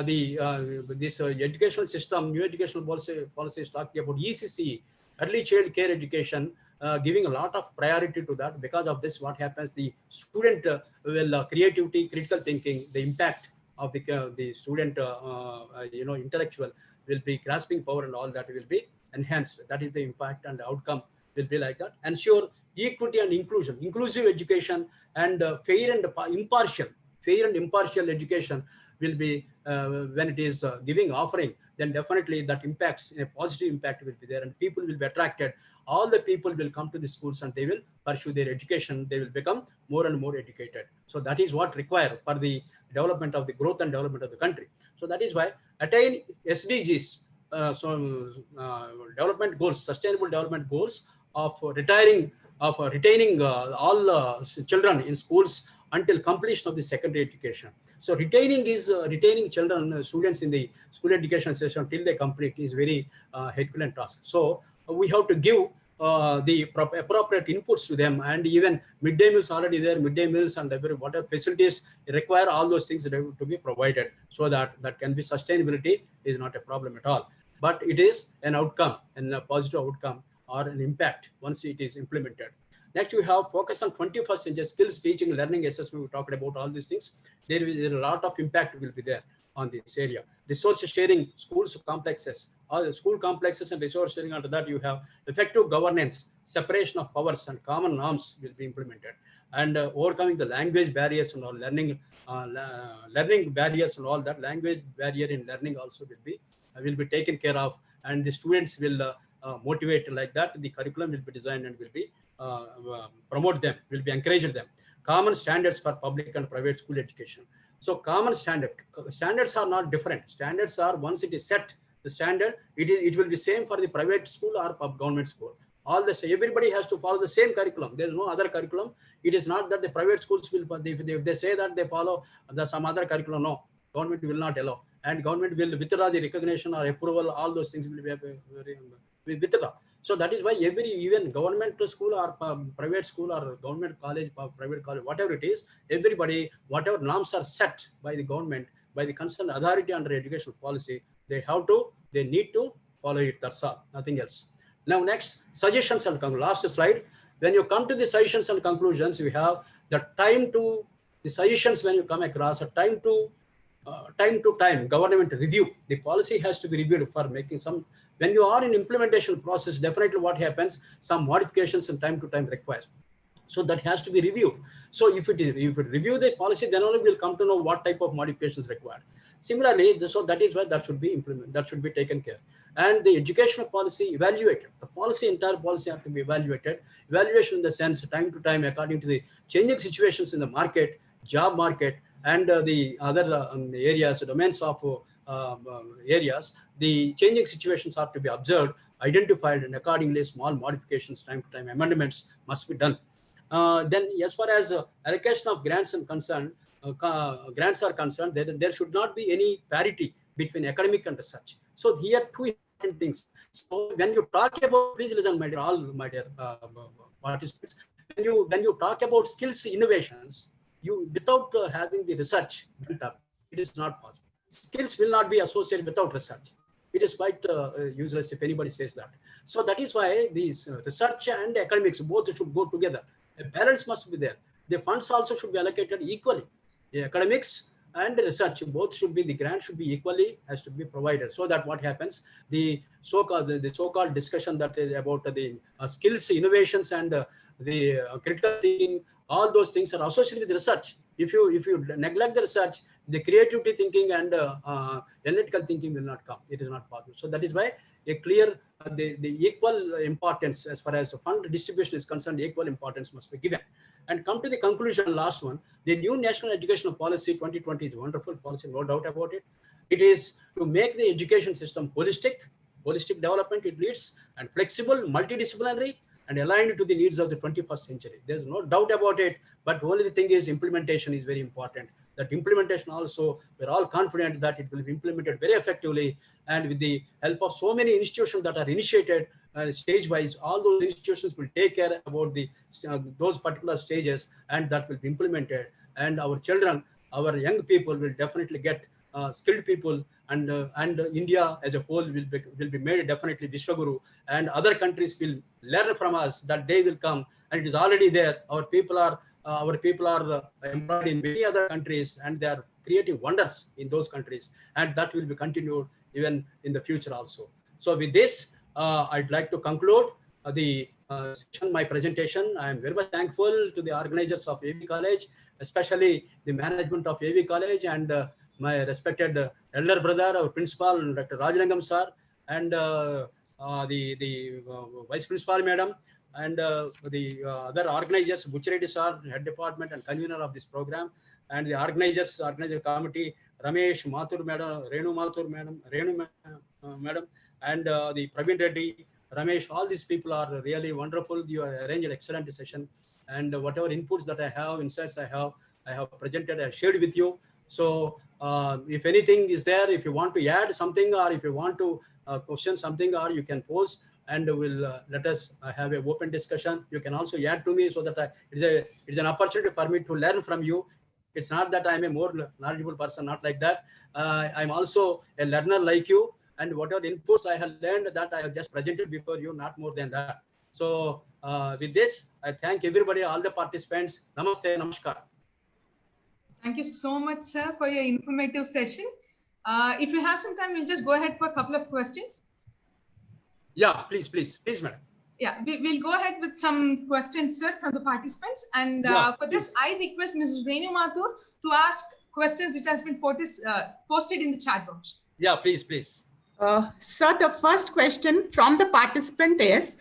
this educational system. New educational policy is talking about ECC, early child care education, giving a lot of priority to that. Because of this, what happens, the student creativity, critical thinking, the impact of the student intellectual will be, grasping power and all that will be enhanced. That is the impact, and the outcome will be like that. Ensure equity and inclusion, inclusive education, and fair and impartial education will be, when it is offering, then definitely that impacts, a positive impact will be there, and people will be attracted. All the people will come to the schools and they will pursue their education. They will become more and more educated. So that is what required for the development of the growth and development of the country. So that is why attain SDGs, development goals, sustainable development goals of retaining all children in schools until completion of the secondary education. So retaining children, students in the school education system till they complete is very Herculean task. So we have to give the appropriate inputs to them, and even midday meals already there, midday meals and whatever facilities require, all those things to be provided, so that can be sustainability is not a problem at all. But it is an outcome, and a positive outcome or an impact once it is implemented. Next, we have focus on 21st century skills, teaching, learning, assessment. We talked about all these things. There is a lot of impact will be there on this area. Resource sharing, schools complexes, all the school complexes and resource sharing. Under that, you have effective governance, separation of powers, and common norms will be implemented. And overcoming the language barriers and all, learning barriers and all that. Language barrier in learning also will be taken care of, and the students will motivate like that. The curriculum will be designed and will be promote them, will be encouraged them. Common standards for public and private school education. So common standards are not different. Standards are, once it is set, the standard, it will be same for the private school or government school. Everybody has to follow the same curriculum. There is no other curriculum. It is not that the private schools will, if they say that they follow some other curriculum, no, government will not allow, and government will withdraw the recognition or approval. All those things will be withdraw. So that is why even government school or private school or government college or private college, whatever it is, everybody, whatever norms are set by the government, by the concerned authority under educational policy, they need to follow it. That's all, nothing else. Now next, suggestions and conclusions. Last slide. When you come to the suggestions and conclusions, you have the time to the suggestions. When you come across a time to time government review, the policy has to be reviewed for making some. When you are in implementation process, definitely what happens, some modifications and time to time requires. So that has to be reviewed. So if it review the policy, then only we'll come to know what type of modifications required. Similarly, so that is why that should be implemented, that should be taken care. And the educational policy evaluated. The policy, entire policy have to be evaluated. Evaluation in the sense, time to time, according to the changing situations in the market, job market, and the other areas, domains of areas, the changing situations are to be observed, identified, and accordingly small modifications, time to time amendments must be done. Then as far as allocation of grants are concerned, there should not be any parity between academic and research. So here two important things. So when you talk about, please listen, my dear participants, when you talk about skills innovations, you without having the research built up, it is not possible. Skills will not be associated without research. It is quite useless if anybody says that. So that is why these research and academics both should go together. A balance must be there. The funds also should be allocated equally. The academics and the research both should be, the grant should be equally, has to be provided, so that what happens, the so-called discussion that is about the skills innovations and the critical thinking, all those things are associated with research. If you neglect the research, the creativity thinking and analytical thinking will not come. It is not possible. So that is why a clear the equal importance as far as fund distribution is concerned, equal importance must be given. And come to the conclusion, last one, the new National Educational Policy 2020 is a wonderful policy, no doubt about it. It is to make the education system holistic development it leads, and flexible, multidisciplinary, and aligned to the needs of the 21st century. There's no doubt about it, but only the thing is implementation is very important. That implementation also, we're all confident that it will be implemented very effectively, and with the help of so many institutions that are initiated stage-wise, all those institutions will take care about the those particular stages, and that will be implemented. And our children, our young people will definitely get skilled people, and India as a whole will be made definitely Vishwaguru, and other countries will learn from us. That day will come, and it is already there. Our people are employed in many other countries, and they are creating wonders in those countries, and that will be continued even in the future also. So with this, I'd like to conclude the section, my presentation. I am very much thankful to the organizers of AV College, especially the management of AV College, and my respected elder brother, our principal, Dr. Rajalingam sir, and the vice principal madam, and the other organizers, Buchireddy sir, head department and convener of this program, and the organizer committee, Ramesh Mathur madam, Renu Mathur madam, madam, and the Praveen Reddy, Ramesh, all these people are really wonderful. You arranged an excellent session, and whatever inputs that I have, insights I have presented, I have shared with you. So if anything is there, if you want to add something, or if you want to question something, or you can pose, and we'll let us have an open discussion. You can also add to me, so that it's an opportunity for me to learn from you. It's not that I'm a more knowledgeable person, not like that. I'm also a learner like you, and whatever inputs I have learned, that I have just presented before you, not more than that. So with this, I thank everybody, all the participants. Namaste, namaskar. Thank you so much, sir, for your informative session. If you have some time, we'll just go ahead for a couple of questions. Yeah, please, madam. Yeah, we'll go ahead with some questions, sir, from the participants. And for this, I request Mrs. Renu Mathur to ask questions which has been posted in the chat box. Yeah, please. Sir, the first question from the participant is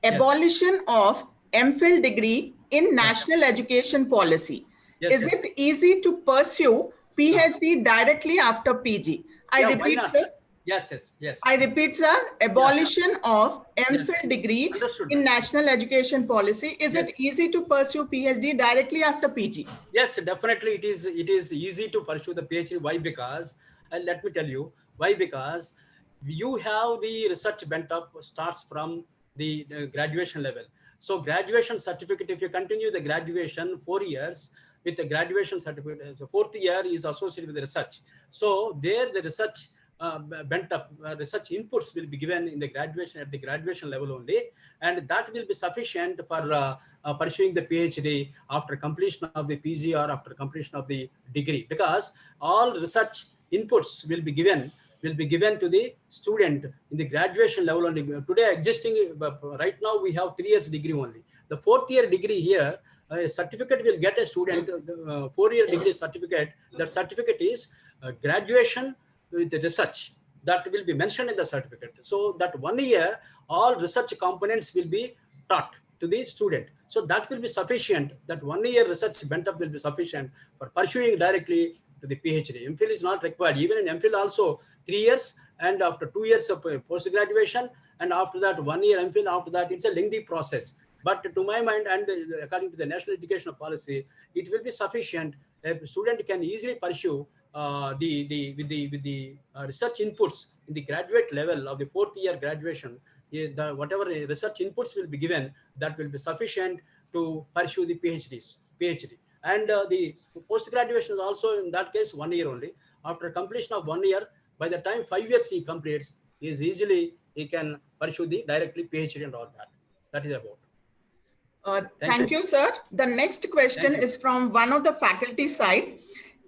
abolition of MPhil degree in national education policy. Is it easy to pursue PhD directly after PG? I repeat, sir. Yes. I repeat, sir, abolition of MPhil degree in national education policy. Is it easy to pursue PhD directly after PG? Yes, definitely it is easy to pursue the PhD. Why? Because, let me tell you, why? Because you have the research bent up starts from the graduation level. So graduation certificate, if you continue the graduation 4 years with the graduation certificate, the 4th year is associated with the research. So there the research bent up research inputs will be given in the graduation at the graduation level only, and that will be sufficient for pursuing the PhD after completion of the PG or after completion of the degree, because all research inputs will be given to the student in the graduation level only. Today existing right now we have 3 years degree only. The 4th year degree here, a certificate will get a student 4-year degree certificate. That certificate is graduation with the research, that will be mentioned in the certificate. So that 1 year all research components will be taught to the student. So that will be sufficient. That 1 year research bent up will be sufficient for pursuing directly to the PhD. MPhil is not required. Even in MPhil also 3 years, and after 2 years of post-graduation, and after that 1 year MPhil, after that it's a lengthy process. But to my mind, and according to the National Educational Policy, it will be sufficient. A student can easily pursue with the research inputs in the graduate level of the 4th year graduation. Whatever research inputs will be given, that will be sufficient to pursue the PhD. And the post-graduation is also in that case 1 year only. After completion of 1 year, by the time 5 years he completes, he can pursue the directly PhD and all that. That is about. Thank you, sir. The next question is from one of the faculty side.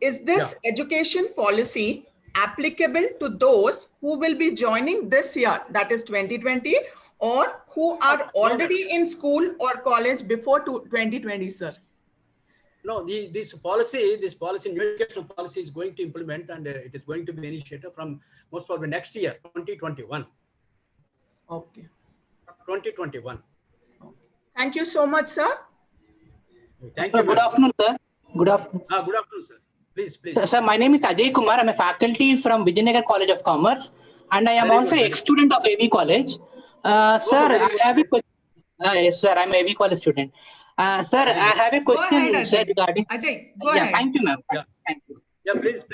Is this education policy applicable to those who will be joining this year, that is 2020, or who are already in school or college before 2020, sir? No, this policy, new educational policy is going to implement, and it is going to be initiated from most probably next year, 2021. Okay. 2021. Thank you so much, sir. Thank you. Good afternoon, sir. Good afternoon. Good afternoon, sir. Please. Sir, my name is Ajay Kumar. I'm a faculty from Vijayanagar College of Commerce, and I am also an ex-student of AV College. Sir, I have a question. Yes, sir, I'm an AV College student. Sir, I have a question. Go ahead, Ajay. Regarding. Ajay, go ahead. Thank you, ma'am. Yeah. Thank you. Yeah, please.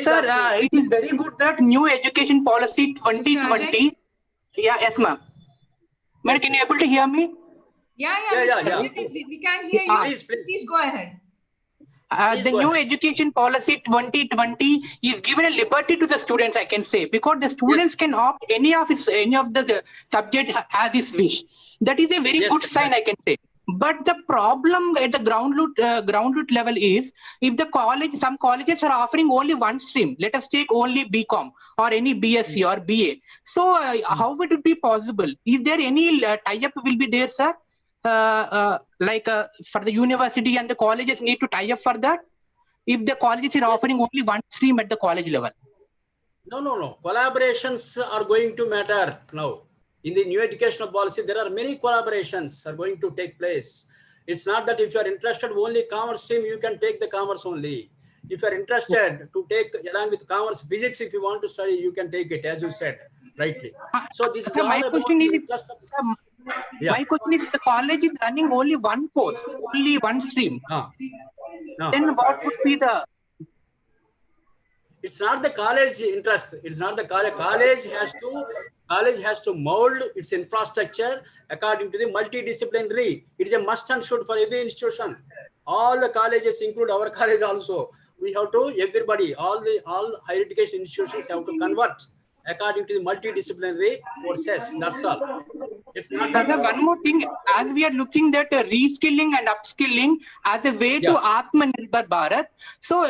Sir, it is very good that new education policy 2020. Yes, ma'am. Madam, can you able to hear me? Yeah. We can hear you. Please go ahead. The new education policy 2020 is given a liberty to the students, I can say, because the students can opt any of the subject as his wish. That is a very good sign, I can say. But the problem at the ground root level is, if some colleges are offering only one stream, let us take only BCom or any BSc or BA. So how would it be possible? Is there any tie-up will be there, sir? For the university and the colleges need to tie up for that? If the colleges are offering only one stream at the college level? No. Collaborations are going to matter now. In the new educational policy, there are many collaborations are going to take place. It's not that if you are interested only commerce stream, you can take the commerce only. If you are interested to take along with commerce physics, if you want to study, you can take it, as you said rightly. So this is my question is, my question is, if the college is running only one course, only one stream, then what would be the? It's not the college interest. It's not the college. College has to mold its infrastructure according to the multidisciplinary. It is a must and should for every institution. All the colleges, include our college also. We have to, everybody, all higher education institutions have to convert according to the multidisciplinary courses. That's all. It's not. One more thing, as we are looking at reskilling and upskilling as a way to Atmanirbhar Bharat. So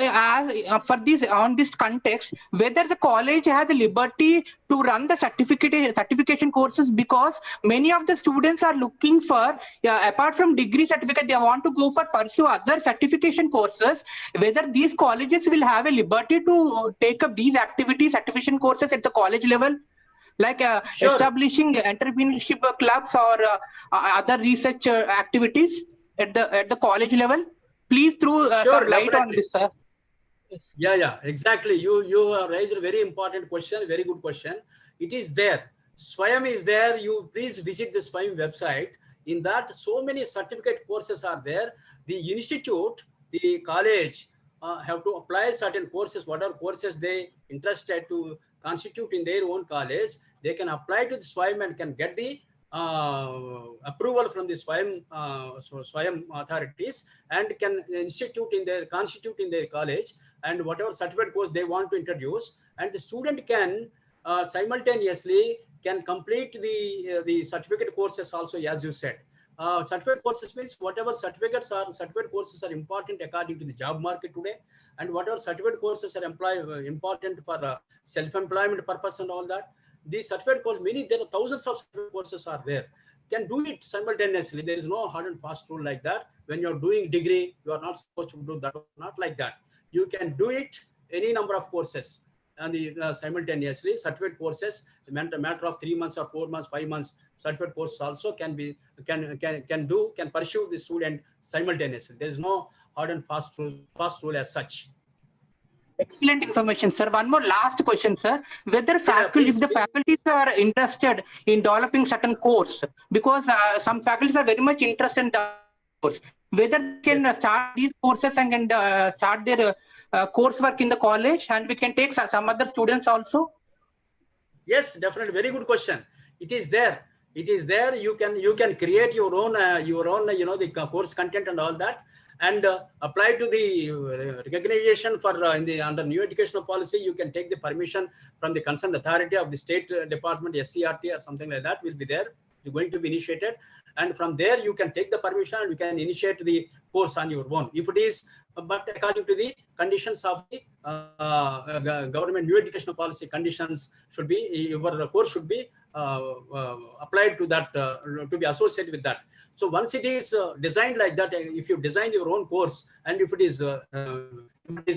for this, on this context, whether the college has a liberty to run the certification courses, because many of the students are looking for, apart from degree certificate, they want to go for pursue other certification courses. Whether these colleges will have a liberty to take up these activities, certification courses at the college level, like establishing entrepreneurship clubs or other research activities at the college level. Please throw some light on this, sir. Yeah, exactly. You raised a very important question, very good question. It is there. SWAYAM is there. You please visit the SWAYAM website. In that, so many certificate courses are there. The institute, the college, have to apply certain courses, whatever courses they interested to constitute in their own college, they can apply to the SWAYAM and can get the approval from the SWAYAM authorities and can constitute in their college, and whatever certificate course they want to introduce, and the student can simultaneously can complete the certificate courses also, as you said. Certificate courses means whatever certificate courses are important according to the job market today, and whatever certificate courses are important for self-employment purpose and all that. The certificate course, there are thousands of certificate courses are there. Can do it simultaneously. There is no hard and fast rule like that. When you're doing degree, you are not supposed to do that. Not like that. You can do it any number of courses and simultaneously. Certificate courses, matter of 3 months or 4 months, 5 months. Certificate courses also can pursue the student simultaneously. There is no hard and fast rule as such. Excellent information, sir. One more last question, sir. Whether if the faculties are interested in developing certain course, because some faculties are very much interested in the course, whether they can start these courses and can start their coursework in the college, and we can take some other students also? Yes, definitely. Very good question. It is there. It is there. You can create your own the course content and all that, and apply to the recognition for under new educational policy. You can take the permission from the concerned authority of the state department, SCRT or something like that will be there. You're going to be initiated, and from there you can take the permission and you can initiate the course on your own. If it is, but according to the conditions of the government new educational policy conditions, should be your course should be applied to that, to be associated with that. So once it is designed like that, if you design your own course, and if it is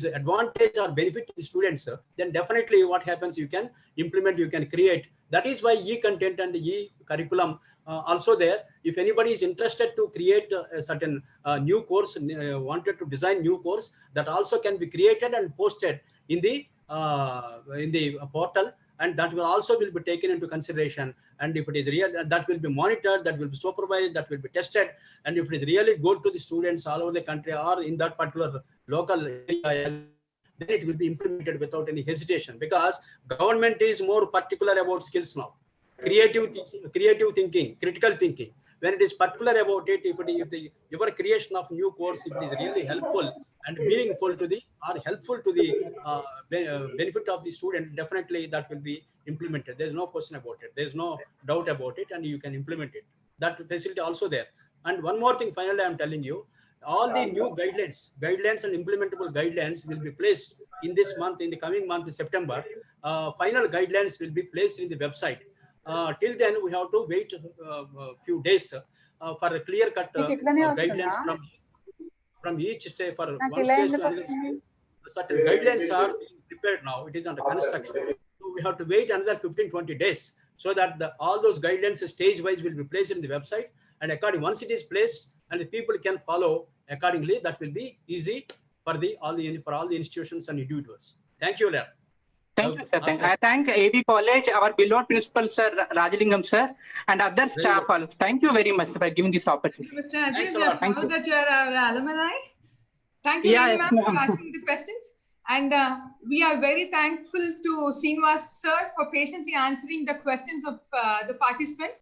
advantage or benefit to the students, then definitely what happens, you can implement, you can create. That is why e-content and e-curriculum also there. If anybody is interested to create a certain new course, wanted to design new course, that also can be created and posted in the portal, and that will also be taken into consideration. And if it is real, that will be monitored, that will be supervised, that will be tested. And if it is really good to the students all over the country or in that particular local area, then it will be implemented without any hesitation, because government is more particular about skills now. Creative thinking, critical thinking. When it is particular about it, your creation of new course, if it is really helpful and meaningful to the, or helpful to the benefit of the student, definitely that will be implemented. There is no question about it. There is no doubt about it, and you can implement it. That facility also there. And one more thing, finally, I am telling you, all the new guidelines and implementable guidelines will be placed in this month, in the coming month, September. Final guidelines will be placed in the website. Till then, we have to wait a few days for a clear-cut guidelines from each stage, for one stage to another. Certain guidelines are being prepared now. It is under construction. So we have to wait another 15-20 days so that all those guidelines stage-wise will be placed in the website. And once it is placed and the people can follow accordingly, that will be easy for all the institutions and individuals. Thank you, Leah. Thank you, sir. I thank AV College, our beloved principal, sir, Rajalingam, sir, and other staff. Thank you very much for giving this opportunity. Mr. Ajay, we are proud that you are our alumni. Thank you very much for asking the questions. And we are very thankful to Srinivasa, sir, for patiently answering the questions of the participants.